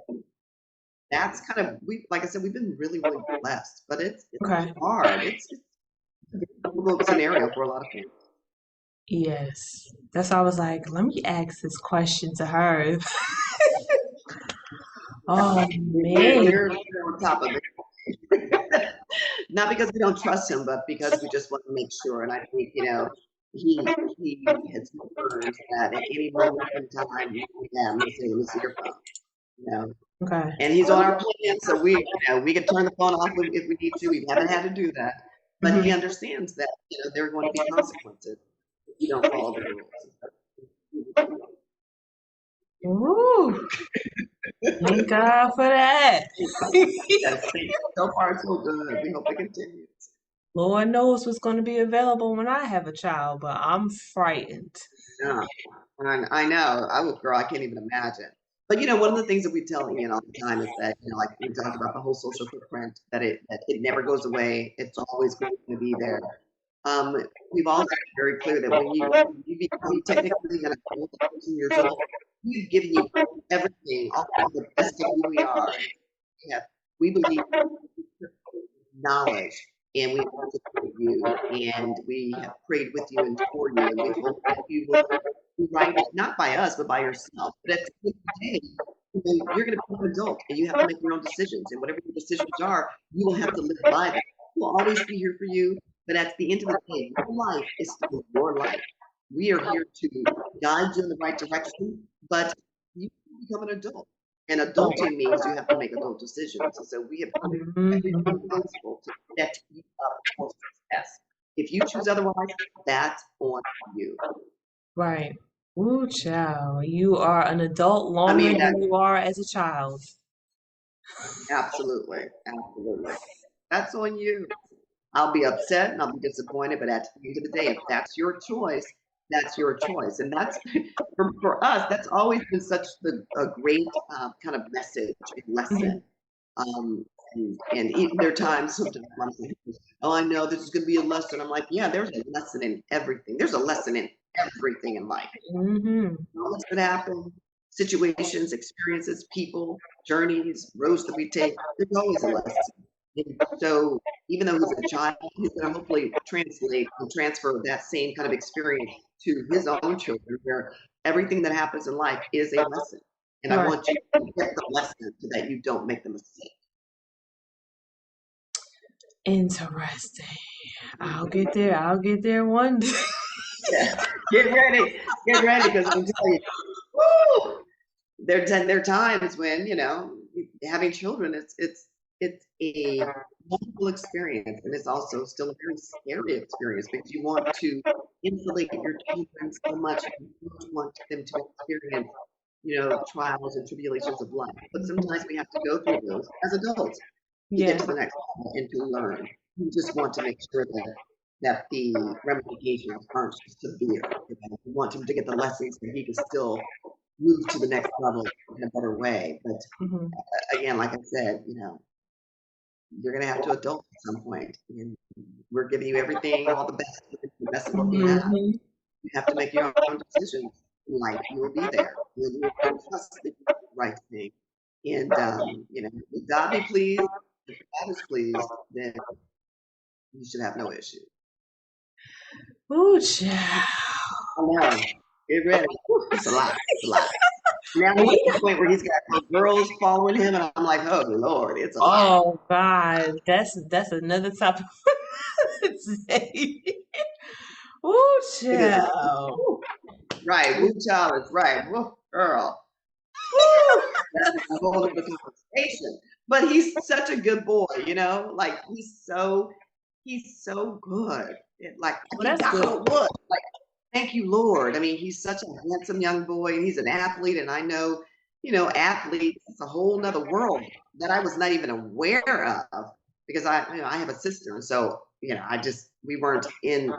that's kind of like I said, we've been really, really blessed. But it's Okay. hard. It's a difficult scenario for a lot of families. Yes. That's why I was like, let me ask this question to her. Oh We're, man. we're, we're on top of it. Not because we don't trust him, but because we just want to make sure. And I think, he has learned that at any moment in time, yeah, I'm gonna say, let me see your phone. You know, Okay. and he's on our plan, so we can turn the phone off if we need to. We haven't had to do that, but he Mhm. understands that there are going to be consequences if you don't follow the rules. Ooh, thank God for that. Yes, so far so good. We hope it continues. Lord knows what's going to be available when I have a child, but I'm frightened. Yeah, and I know. Girl, I can't even imagine. But one of the things that we tell Ian all the time is that, like we talked about the whole social footprint, that it never goes away. It's always going to be there. Um, we've also been very clear that when you become technically an adult, 18 years old, we've given you everything, all the best of who we are. We have, we believe, knowledge and we have supported you, and we have prayed with you and for you, and we hope that you will be right, not by us, but by yourself. But at the end of the day, you're going to be an adult, and you have to make your own decisions. And whatever your decisions are, you will have to live by them. We'll always be here for you, but at the end of the day, your life is still your life. We are here to guide you in the right direction, but you become an adult. And adulting means you have to make adult decisions. And so we have been responsible to set you up for success. If you choose otherwise, that's on you. Right. Ooh, child. You are an adult longer than you are as a child. Absolutely. That's on you. I'll be upset and I'll be disappointed, but at the end of the day, if that's your choice, that's your choice. And that's for us, that's always been such a great kind of message and lesson. And even there are times sometimes I'm saying, oh, I know this is going to be a lesson. I'm like, yeah, there's a lesson in everything. There's a lesson in everything in life. Moments that happen, situations, experiences, people, journeys, roads that we take, there's always a lesson. And so even though he's a child, he's going to hopefully translate and transfer that same kind of experience to his own children, where everything that happens in life is a lesson. And I want you to get the lesson so that you don't make the mistake. Interesting. I'll get there one day. Yeah. Get ready, because I'm telling you, woo, there are times when, having children, it's a wonderful experience, and it's also still a very scary experience because you want to insulate your children so much. You want them to experience, trials and tribulations of life. But sometimes we have to go through those as adults to get to the next level and to learn. You just want to make sure that the ramifications aren't severe. You want him to get the lessons that he can still move to the next level in a better way. But again, like I said, you're going to have to adult at some point. And we're giving you everything, all the best of what we have. You have to make your own decisions in life. You will be there. You will trust the right thing. And, if God be pleased, if God is pleased, then you should have no issue. Ooh, child. I know. Get ready. It's a lot. Now he's at the point where he's got girls following him, and I'm like, oh Lord, it's a lot. Oh God, that's another topic. Ooh, child. Right, woo child is right. Woo, girl. Woo. That's a whole other conversation. But he's such a good boy, like he's so good. That's good. Like, thank you, Lord. I mean, he's such a handsome young boy, and he's an athlete, and I know, athletes, it's a whole nother world that I was not even aware of because I have a sister, and so we weren't in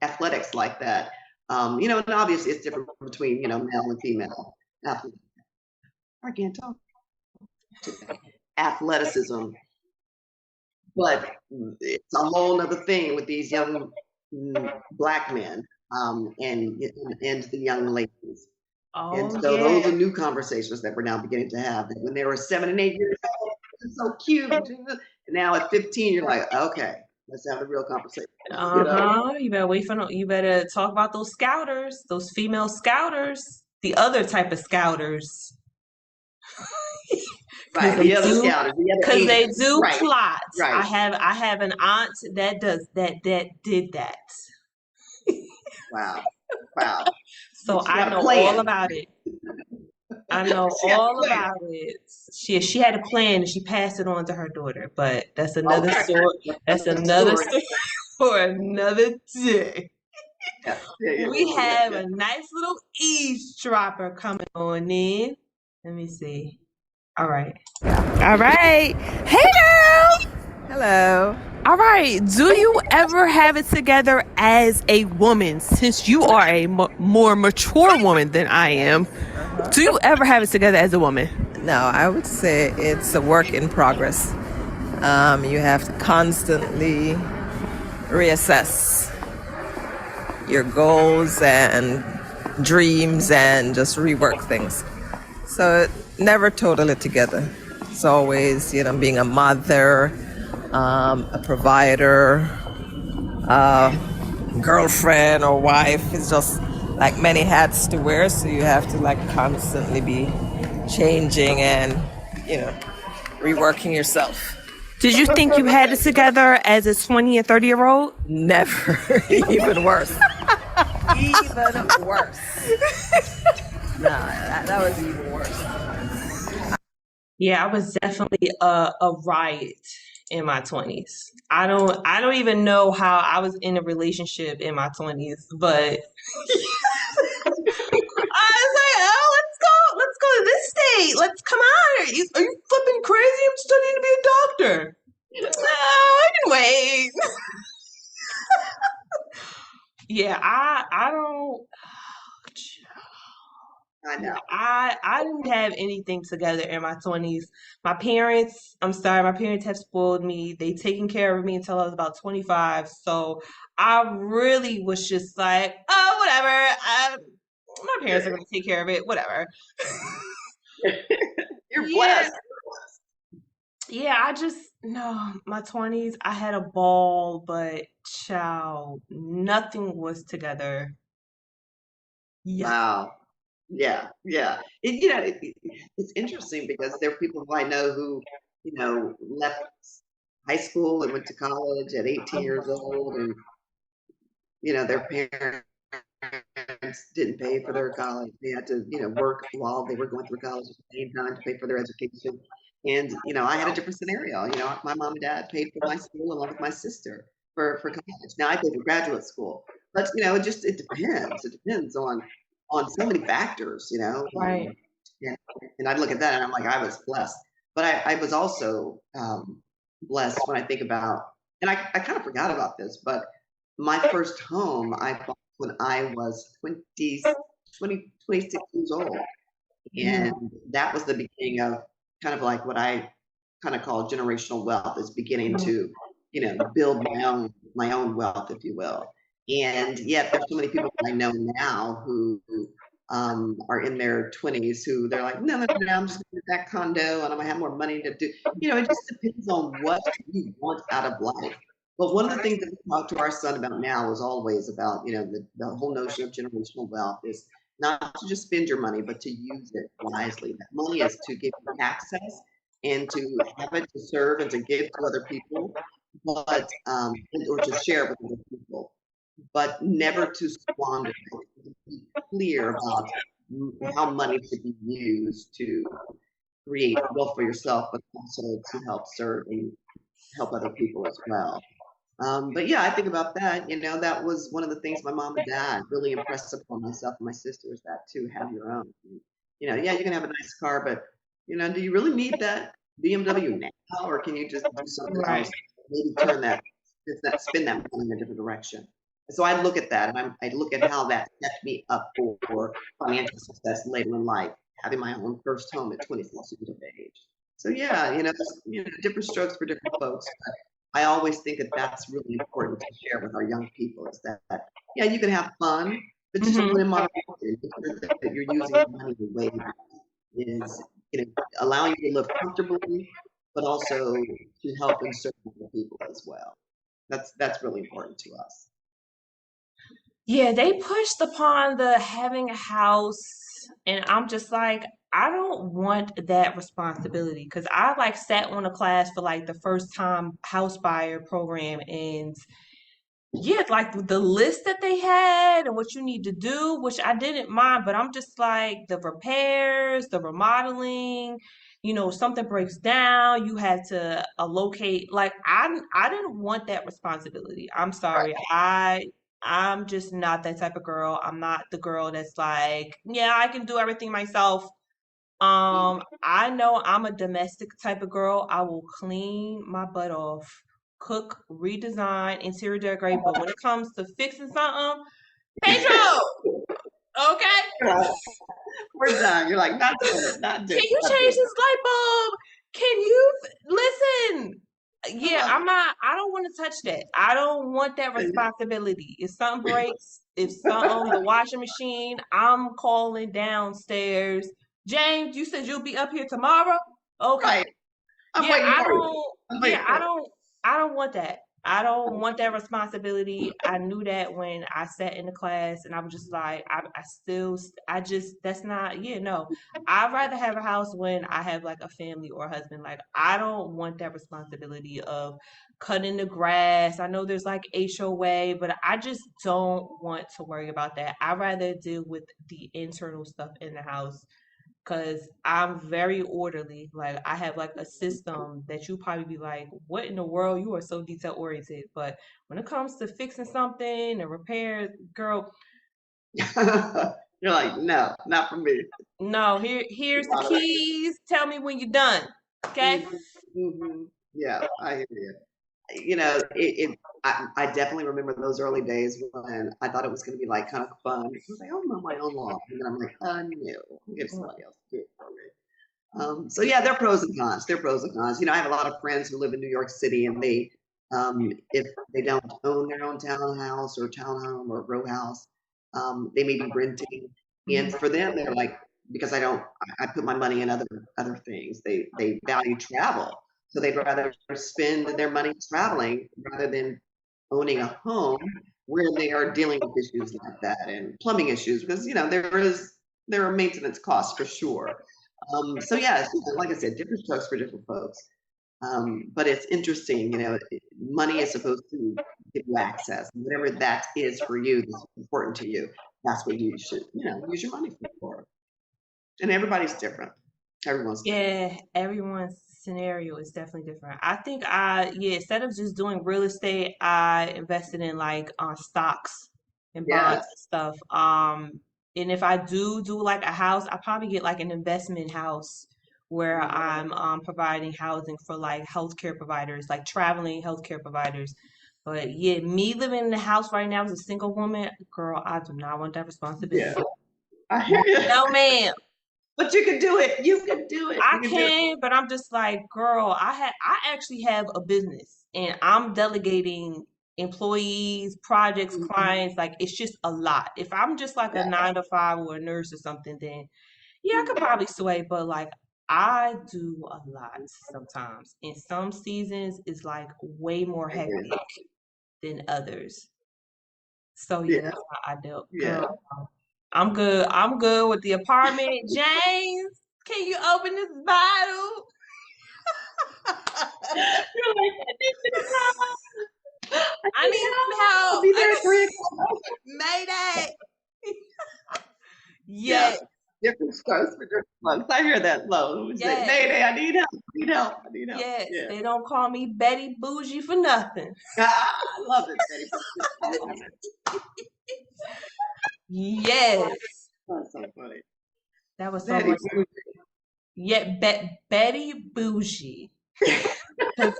athletics like that. And obviously it's different between male and female athletes. I can't talk. Athleticism, but it's a whole other thing with these young Black men and the young ladies. And so those are new conversations that we're now beginning to have. That when they were 7 and 8 years old, it's so cute. And now at 15, you're like, okay, let's have a real conversation. You better talk about those scouters, those female scouters, the other type of scouters. Right, the other scouters, because they do plot. Right. I have an aunt that did that. Wow. So I know all about it. I know all about it. She had a plan and she passed it on to her daughter, but that's another story. That's another story for another day. We have a nice little eavesdropper coming on in. Let me see. All right. Hey, girl. Hello. All right. Do you ever have it together as a woman, since you are a more mature woman than I am? Do you ever have it together as a woman? No, I would say it's a work in progress. You have to constantly reassess your goals and dreams and just rework things. So never totally together. It's always, being a mother, a provider, girlfriend or wife. It's just like many hats to wear, so you have to like constantly be changing and, reworking yourself. Did you think you had it together as a 20 and 30-year-old? Never. Even worse. Even worse. No, that was even worse. Yeah, I was definitely a riot in my 20s. I don't even know how I was in a relationship in my 20s, but I was like, oh, let's go to this state. Let's come on. Are you flipping crazy? I'm studying to be a doctor. No, I can wait. Yeah, I don't. I know. I didn't have anything together in my 20s. My parents, I'm sorry, my parents have spoiled me. They taken care of me until I was about 25. So I really was just like, oh, whatever. My parents are going to take care of it, whatever. You're Yeah. blessed. Yeah, no, my 20s, I had a ball, but child, nothing was together. Yeah. Wow. Yeah, yeah. It's interesting because there are people who I know who, left high school and went to college at 18 years old, and their parents didn't pay for their college. They had to, work while they were going through college at the same time to pay for their education. And, I had a different scenario. My mom and dad paid for my school along with my sister for college. Now I paid for graduate school. But, it depends. It depends on so many factors, Right. and I look at that and I'm like, I was blessed. But I was also blessed when I think about, and I kind of forgot about this, but my first home I bought when I was 26 years old. And that was the beginning of kind of like what I kind of call generational wealth, is beginning to, build my own wealth, if you will. And yet there's so many people that I know now who are in their 20s who they're like, no, I'm just going to get that condo and I'm going to have more money to do. It just depends on what you want out of life. But one of the things that we talk to our son about now is always about, the whole notion of generational wealth is not to just spend your money, but to use it wisely. That money is to give you access and to have it to serve and to give to other people, but or to share with other people, but never to squander it. To be clear about how money should be used to create wealth for yourself, but also to help serve and help other people as well. But yeah, I think about that. That was one of the things my mom and dad really impressed upon myself and my sisters, that to have your own. Yeah, you can have a nice car, but do you really need that BMW now, or can you just do something Right. else? Maybe spend that money in a different direction. And so I look at that, and I look at how that set me up for financial success later in life, having my own first home at 26 years of age. So yeah, different strokes for different folks. I always think that that's really important to share with our young people, is that yeah, you can have fun, but just do it in moderation. Make sure that you're using the money in a way that is, allowing you to live comfortably, but also to help and serve other people as well. That's really important to us. Yeah, they pushed upon the having a house, and I'm just like, I don't want that responsibility, because I like sat on a class for like the first time house buyer program, and yeah, like the list that they had and what you need to do, which I didn't mind, but I'm just like the repairs, the remodeling, something breaks down, you had to locate. Like I didn't want that responsibility. I'm sorry. I'm just not that type of girl. I'm not the girl that's like, yeah, I can do everything myself. I know I'm a domestic type of girl. I will clean my butt off, cook, redesign, interior decorate. But when it comes to fixing something, Pedro, okay? We're done. You're like, not doing it, not doing Can it. you Not change doing this light bulb? Can you listen? Yeah, it. I'm not, I don't want to touch that. I don't want that responsibility. If something breaks, the washing machine, I'm calling downstairs. James, you said you'll be up here tomorrow? Okay. Right. I'm Yeah, waiting I for you. don't, I'm yeah, waiting I for you. don't, I don't want that. I don't want that responsibility. I knew that when I sat in the class, and I was just like, I just, that's not, yeah, no. I'd rather have a house when I have like a family or a husband. Like, I don't want that responsibility of cutting the grass. I know there's like HOA, but I just don't want to worry about that. I'd rather deal with the internal stuff in the house because I'm very orderly. Like I have like a system that you probably be like, what in the world? You are so detail oriented. But when it comes to fixing something and repairs, girl, You're like, no, not for me. no, here's the keys. Tell me when you're done. Okay? Mm-hmm. Yeah, I hear you. I definitely remember those early days when I thought it was going to be like kind of fun. I was like, I'll mow my own lawn. And then I'm like, no, I'll get somebody else to do it for me. So yeah, there are pros and cons. There are pros and cons. I have a lot of friends who live in New York City, and if they don't own their own townhouse or townhome or row house, they may be renting. And for them, they're like, because I put my money in other things. They value travel, so they'd rather spend their money traveling rather than owning a home where they are dealing with issues like that and plumbing issues, because there are maintenance costs for sure. So yeah, like I said, different strokes for different folks. But it's interesting, money is supposed to give you access. Whatever that is for you, that's important to you, that's what you should, use your money for. And everybody's different. Everyone's different. Yeah, everyone's scenario is definitely different. I think instead of just doing real estate, I invested in like stocks and bonds Yes. and stuff. And if I do like a house, I probably get like an investment house where I'm providing housing for like healthcare providers, like traveling healthcare providers. But yeah, me living in the house right now as a single woman, girl, I do not want that responsibility. Yeah. I hear you. No, ma'am. But you can do it. You can do it. I can, but I'm just like, girl, I actually have a business and I'm delegating employees, projects, clients, like it's just a lot. If I'm just like a 9 to 5 or a nurse or something, then yeah, I could probably sway, but like I do a lot sometimes. In some seasons it's like way more hectic than others. So yeah, that's how I dealt. Girl, I'm good. I'm good with the apartment. James, can you open this bottle? You're like, I need some help. I'll be there at 3 o'clock. Mayday. Yeah. Yes. Different strokes for different months. I hear that low. Yes. Mayday, I need help. I need help. I need help. Yes. Yeah. They don't call me Betty Bougie for nothing. I love it, Betty. Yes. That's so funny. That was so Betty much. Bougie. Yeah, Betty Bougie. Because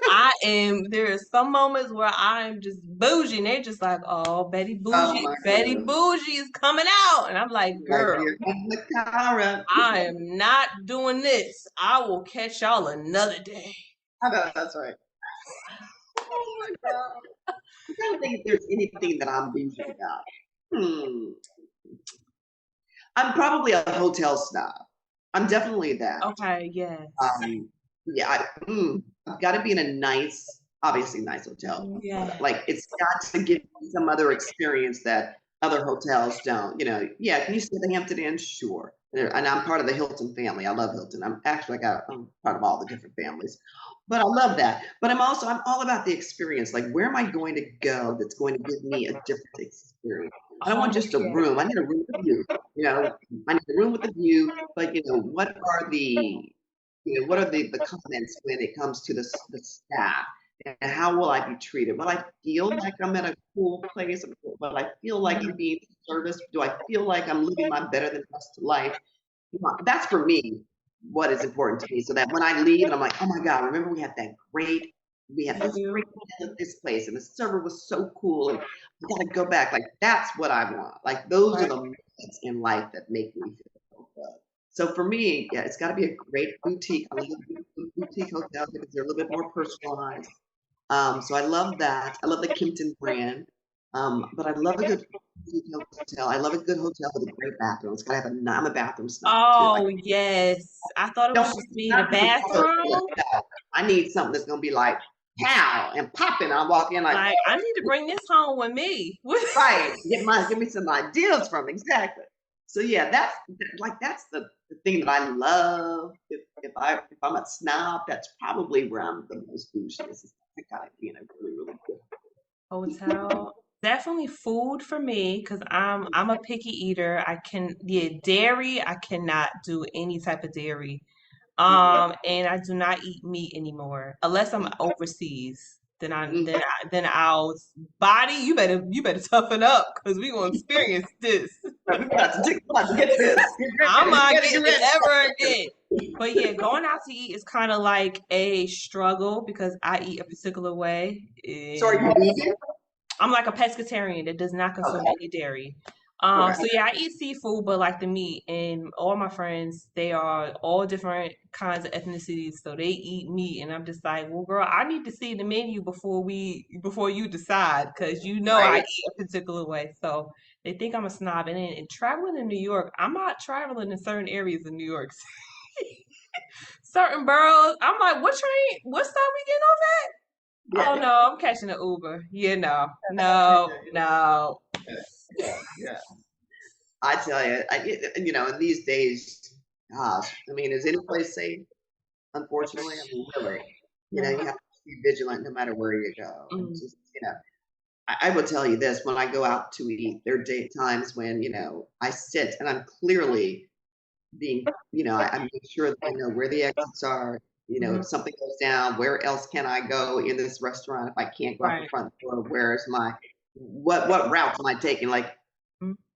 there are some moments where I'm just bougie and they're just like, oh, Betty Bougie, Betty Bougie is coming out. And I'm like, girl, I am not doing this. I will catch y'all another day. I know, that's right. Oh my God. I don't think there's anything that I'm bougie about. I'm probably a hotel snob. I'm definitely that. Okay, yes. Yeah, I've got to be in a obviously nice hotel. Yeah. Like it's got to give me some other experience that other hotels don't. Can you stay at the Hampton Inn? Sure. And I'm part of the Hilton family. I love Hilton. I'm part of all the different families, but I love that. But I'm all about the experience. Like, where am I going to go that's going to give me a different experience? I don't want just a room. I need a room with a view. I need a room with a view. But what are the comments when it comes to the staff, and how will I be treated? Will I feel like I'm at a cool place? Will I feel like I'm being serviced? Do I feel like I'm living my better than best life? That's for me what is important to me, so that when I leave and I'm like, oh my God, remember we had this great meal at this place and the server was so cool and I gotta go back. Like, that's what I want. Like, those are the moments in life that make me feel so good. So for me, yeah, it's got to be a great boutique. I love boutique hotels because they're a little bit more personalized. So I love that. I love the Kimpton brand. But I love a good boutique hotel. I love a good hotel with a great bathroom. It's got to have I'm a bathroom snob too. Yes. I thought it was just me in the bathroom. I need something that's going to be like pow and popping. I walk in like I need to bring this home with me. right, give me some ideas from exactly. So yeah, that's the thing that I love. If I'm a snob, that's probably where I'm the most bougie. Is kind of being a really really good. Hotel. Definitely food for me because I'm a picky eater. Dairy, I cannot do any type of dairy. And I do not eat meat anymore unless I'm overseas. Then I'll body. You better toughen up because we gonna experience this. We're about to get this. I'm not getting it ever again. But yeah, going out to eat is kind of like a struggle because I eat a particular way. So are you vegan? I'm like a pescatarian that does not consume any dairy. So yeah, I eat seafood, but like the meat, and all my friends, they are all different kinds of ethnicities, so they eat meat, and I'm just like, well, girl, I need to see the menu before you decide, because I eat a particular way. So they think I'm a snob, and then traveling in New York, I'm not traveling in certain areas of New York, certain boroughs. I'm like, what stop we getting off at? Yeah. Oh no, I'm catching an Uber. No. Yeah. I tell you, in these days, gosh, I mean, is any place safe? Unfortunately, I mean, really, you have to be vigilant no matter where you go. Just, I will tell you this: when I go out to eat, there are times when I sit and I'm clearly being, I make sure that I know where the exits are. If something goes down, where else can I go in this restaurant? If I can't go out the front door, where's what route am I taking? Like,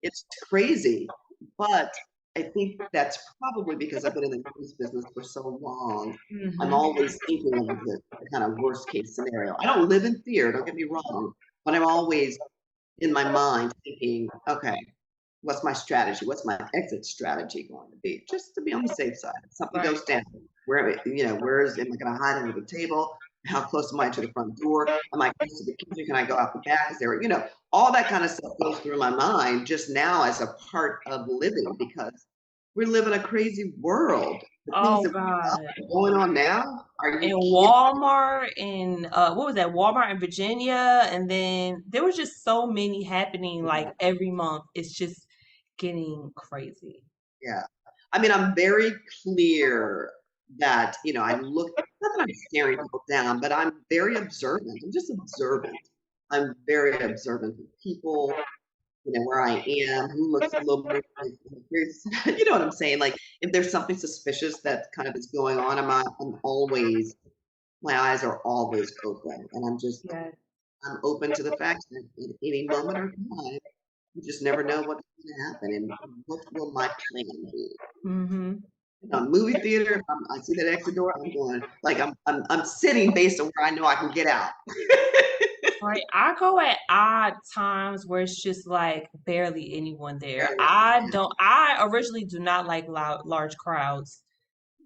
it's crazy, but I think that's probably because I've been in the news business for so long. I'm always thinking of the kind of worst case scenario. I don't live in fear, don't get me wrong, but I'm always in my mind thinking, okay, what's my strategy? What's my exit strategy going to be? Just to be on the safe side. If something goes down, am I going to hide under the table? How close am I to the front door? Am I close to the kitchen? Can I go out the back? Is there, all that kind of stuff goes through my mind just now as a part of living, because we live in a crazy world. The Oh things God. that are going on now are In Walmart in what was that? Walmart in Virginia, and then there was just so many happening like every month. It's just getting crazy. Yeah. I mean, I'm very clear that, I look, not that I'm staring people down, but I'm very observant. I'm just observant. I'm very observant of people, where I am, who looks a little more, you know what I'm saying? Like, if there's something suspicious that kind of is going on, my eyes are always open. And I'm open to the fact that at any moment or time, you just never know what's going to happen and what will my plan be. Movie theater, if I see that exit door, I'm going like I'm sitting based on where I know I can get out. Right. I go at odd times where it's just like barely anyone there. I originally do not like large crowds.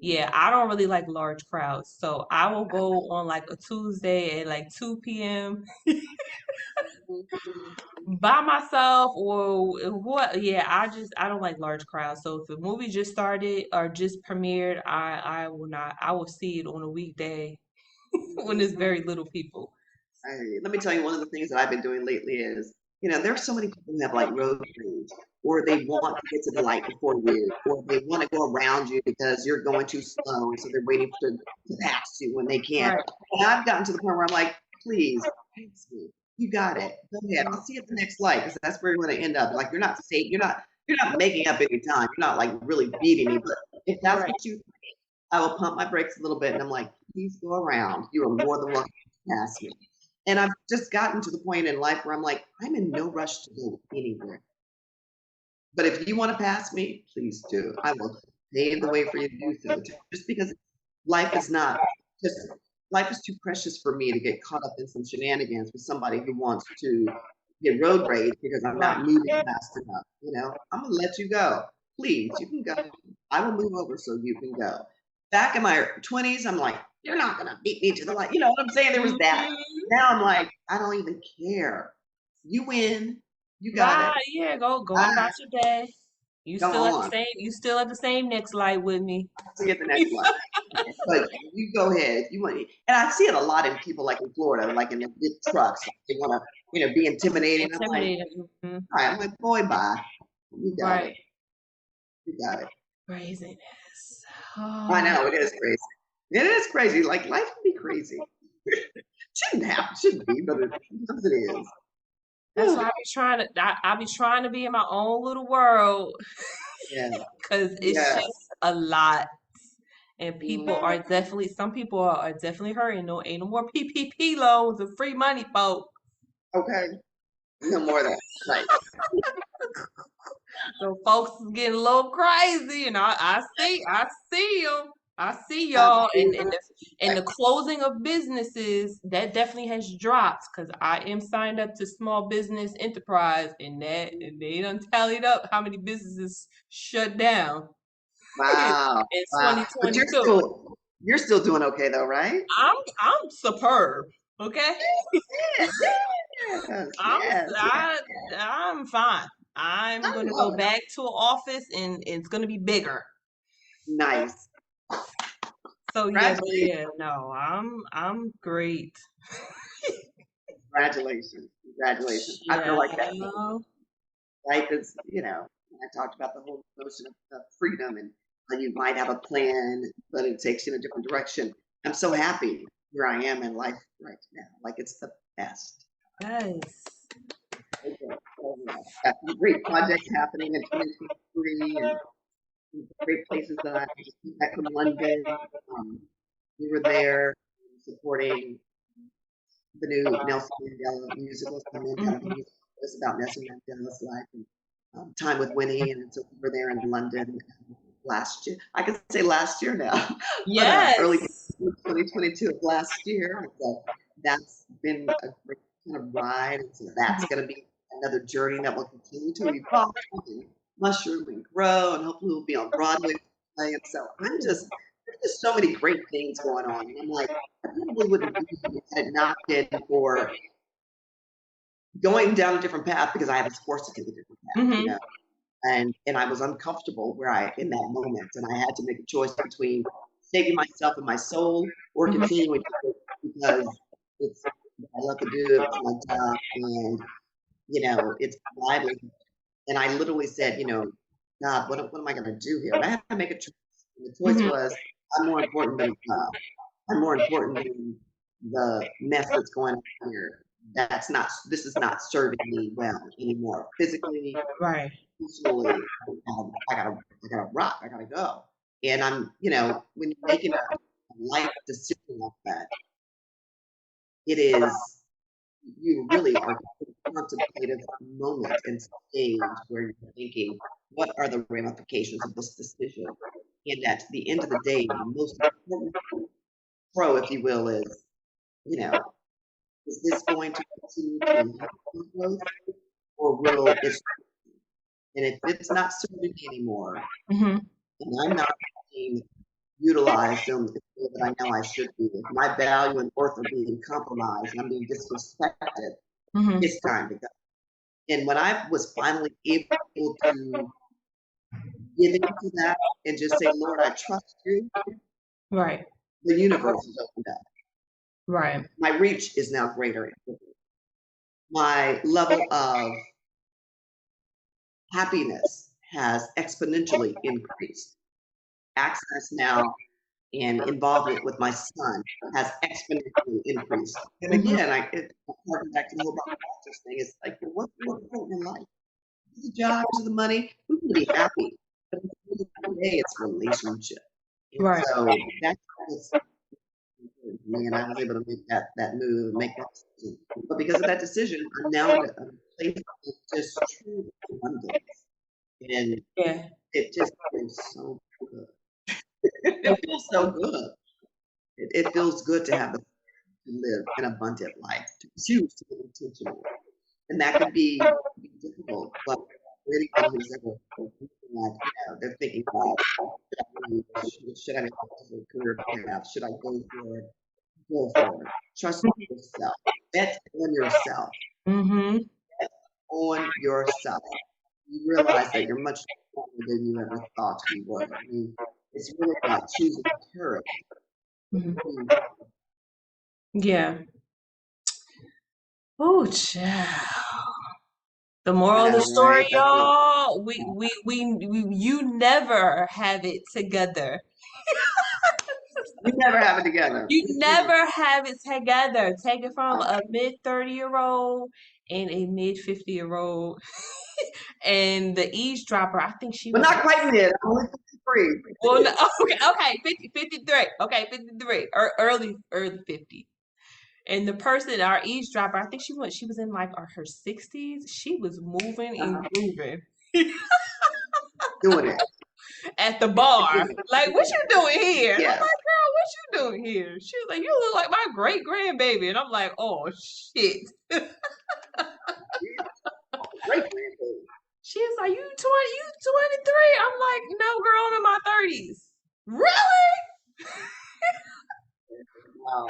Yeah, I don't really like large crowds. So I will go on like a Tuesday at like 2 p.m. by myself or what. Yeah, I don't like large crowds. So if the movie just started or just premiered, I will see it on a weekday when there's very little people. Let me tell you, one of the things that I've been doing lately is, there's so many people who have like road rage, or they want to get to the light before you, or they want to go around you because you're going too slow, so they're waiting to pass you when they can't. And I've gotten to the point where I'm like, please, pass me. You got it. Go ahead. I'll see you at the next light, because that's where you're going to end up. Like, you're not safe. You're not making up any time. You're not like really beating me. But if that's what you think, I will pump my brakes a little bit, and I'm like, please go around. You are more than welcome to pass me. And I've just gotten to the point in life where I'm like, I'm in no rush to go anywhere. But if you want to pass me, please do. I will pave the way for you to do so. Just because life is too precious for me to get caught up in some shenanigans with somebody who wants to get road rage because I'm not moving fast enough. I'm gonna let you go. Please, you can go. I will move over so you can go. Back in my 20s, I'm like, you're not gonna beat me to the light. You know what I'm saying? There was that. Now I'm like, I don't even care. You win. You got it. Yeah, go about your day. You Come still at the on. same. You still at the same next light with me. See you at the next one. But you go ahead if you want. And I see it a lot in people like in Florida, like in the big trucks. Like they want to, be intimidating. Intimidating. All right, I'm like, boy, bye. You got Right. it. You got it. Craziness. I know it is crazy. It is crazy. Like life can be crazy. Shouldn't be, but sometimes it is. That's why I be trying to be in my own little world. Yeah. Because it's just a lot. And people are Mm-hmm. definitely, some people are definitely hurting. No, ain't no more PPP loans and free money, folks. Okay. No more of that. Right. So folks is getting a little crazy, and I see them. I see y'all, and the closing of businesses that definitely has dropped because I am signed up to small business enterprise, and they done tallied up how many businesses shut down. Wow. In Wow. But 2022. you're still doing okay though, right? I'm superb. Okay, Yes. Yes. I'm fine. I'm I gonna love go it. back to an office, and it's gonna be bigger. Nice. So Congratulations. no, I'm great. Congratulations. I feel like that. Yeah. Life is, I talked about the whole notion of freedom and how you might have a plan, but it takes you in a different direction. I'm so happy where I am in life right now. Like it's the best. Yes. Got some great projects happening in 2023 and some great places that I just came back from London. We were there supporting the new Nelson Mandela musical. So I'm in kind of a musical it's about Nelson Mandela's life and time with Winnie. And so we were there in London last year. I can say last year now, but early Yes. 2022 of last year. And so that's been a great kind of ride. And so that's going to be another journey that will continue to evolve and mushroom and grow. And hopefully we'll be on Broadway. And so there's just so many great things going on. And I'm like, I probably wouldn't be here had it not been for going down a different path because I was forced to take a different path, and I was uncomfortable in that moment, and I had to make a choice between saving myself and my soul or continuing to because it's what I love to do, it's my job, and it's livelihood. And I literally said, God, what am I going to do here? And I had to make a choice. And the choice was, I'm more important than God. I'm more important than the mess that's going on here. This is not serving me well anymore. Physically, Right. emotionally, I gotta rock. I gotta go. And I'm, when you're making a life decision like that, it is you really are in a contemplative moment and stage where you're thinking, what are the ramifications of this decision? And at the end of the day, the most important pro, if you will, is, is this going to continue to help growth or will it? And if it's not serving me anymore, and I'm not being utilized in the way that I know I should be, if my value and worth are being compromised and I'm being disrespected, it's time to go. And when I was finally able to give into that and just say, Lord, I trust you, Right. the universe is opened up. Right. My reach is now greater. My level of happiness has exponentially increased. Access now and involvement with my son has exponentially increased. And again, harken back to the whole process thing. It's like, well, what's more important in life? The job, to the money, we can be happy. But at the end of the day, it's relationship. And Right. so that's what's important to me. And I was able to make that move, make that decision. But because of that decision, I'm now in a place of just true abundance. And it just feels so good. It feels so good. It feels good to have to live an abundant life, to choose to be intentional. And that could be difficult, but for anyone who's ever thinking like, they're thinking about should I make a career path? Should I go for it? Go for it. Trust yourself. Bet on yourself. Bet on yourself. You realize that you're much stronger than you ever thought you would. I mean, it's really about choosing courage. Mhm. Yeah. Oh, child. The moral I of the know, story, right? That's what y'all, you never have it together. we never have it together. You never have it together. Take it from a mid 30-year-old and a mid 50-year-old. And the eavesdropper, I think she But was not like, quite mid. I'm only 53. well, no, okay, 53. Okay, 53, or early 50. And the person, our eavesdropper, I think she was in like her 60s. She was moving and grooving Doing it. at the bar. Like, what you doing here? And I'm Yes. like, girl, what you doing here? She was like, you look like my great grandbaby. And I'm like, oh shit. Great grandbaby. She was like, you 23? I'm like, no, girl, I'm in my 30s. Really? Wow.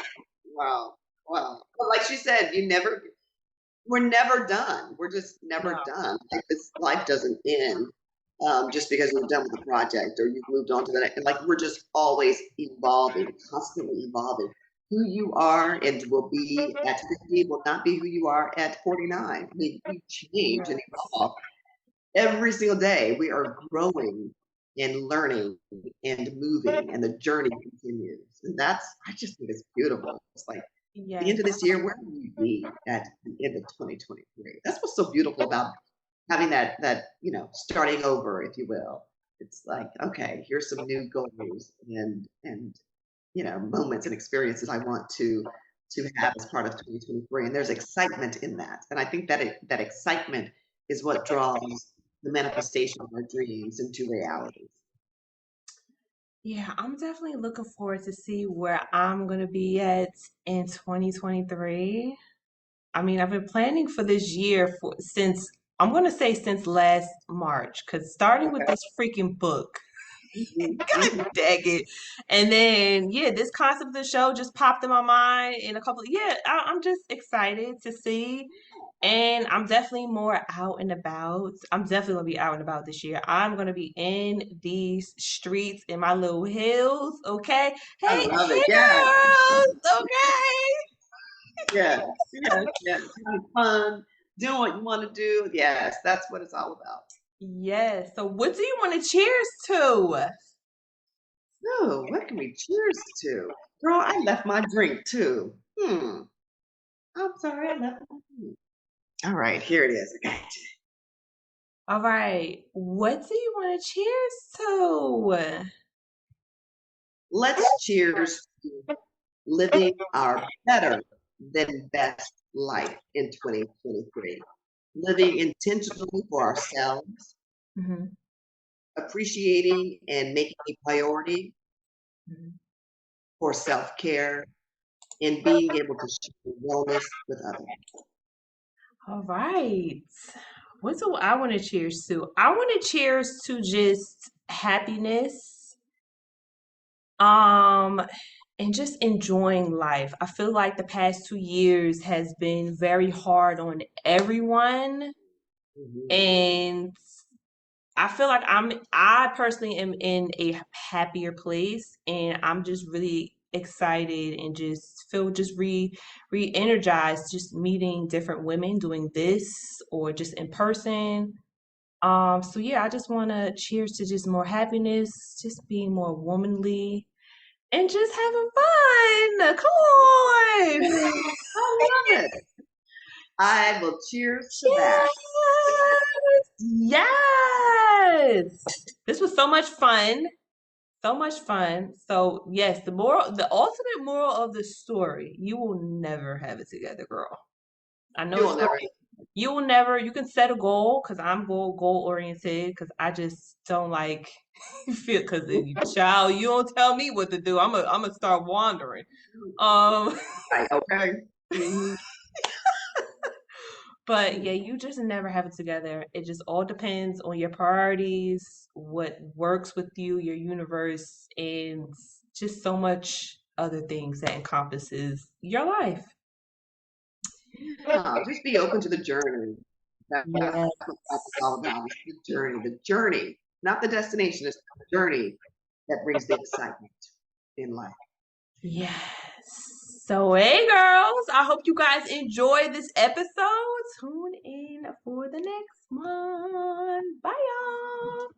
Wow. Wow. But like she said, we're never done. We're just never No. done. Like this life doesn't end just because you're done with the project or you've moved on to the next. Like we're just always evolving, constantly evolving. Who you are and will be at 50 will not be who you are at 49. I mean, we change and evolve every single day. We are growing and learning and moving, and the journey continues. And I just think it's beautiful. It's like the end of this year, where will we be at the end of 2023? That's what's so beautiful about having that starting over, if you will. It's like, okay, here's some new goals and moments and experiences I want to have as part of 2023. And there's excitement in that. And I think that excitement is what draws the manifestation of our dreams into realities. Yeah, I'm definitely looking forward to see where I'm gonna be at in 2023. I mean, I've been planning for this year since I'm gonna say since last March, because starting with this freaking book, God dang it. And then yeah, this concept of the show just popped in my mind in a couple I'm just excited to see. And I'm definitely more out and about. I'm definitely gonna be out and about this year. I'm gonna be in these streets in my little hills, okay? I Hey, love it. hey Yes. girls, okay? Yes. Yes. Yes. Having fun, doing what you want to do. Yes, that's what it's all about. Yes. So what do you want to cheers to? So, what can we cheers to? Girl, I left my drink too. I'm sorry, I left my drink. All right, here it is. I got it. All right. What do you want to cheers to? Let's cheers to living our better than best life in 2023. Living intentionally for ourselves, Mm-hmm. appreciating and making a priority Mm-hmm. for self-care, and being able to share wellness with others. All right. What do I want to cheers to? I want to cheers to just happiness. Um, and just enjoying life. I feel like the past 2 years has been very hard on everyone, Mhm. and I feel like I personally am in a happier place, and I'm just really excited and just feel just re-energized just meeting different women doing this or just in person. So yeah, I just want to cheers to just more happiness, just being more womanly and just having fun. Come on. I love it. I will cheers to that. Yes. Yes. This was so much fun. So much fun. So yes, the ultimate moral of the story, you will never have it together, girl. I know You it's will never. you will never, you can set a goal because I'm goal oriented because I just don't like feel because child, you don't tell me what to do. I'm gonna start wandering. Right, okay. Mhm. But yeah, you just never have it together. It just all depends on your priorities, what works with you, your universe, and just so much other things that encompasses your life. Yeah, just be open to the journey. That's Yes. what life is all about. It's the journey. The journey, not the destination. It's the journey that brings the excitement in life. Yes. So, hey, girls, I hope you guys enjoyed this episode. Tune in for the next one. Bye, y'all.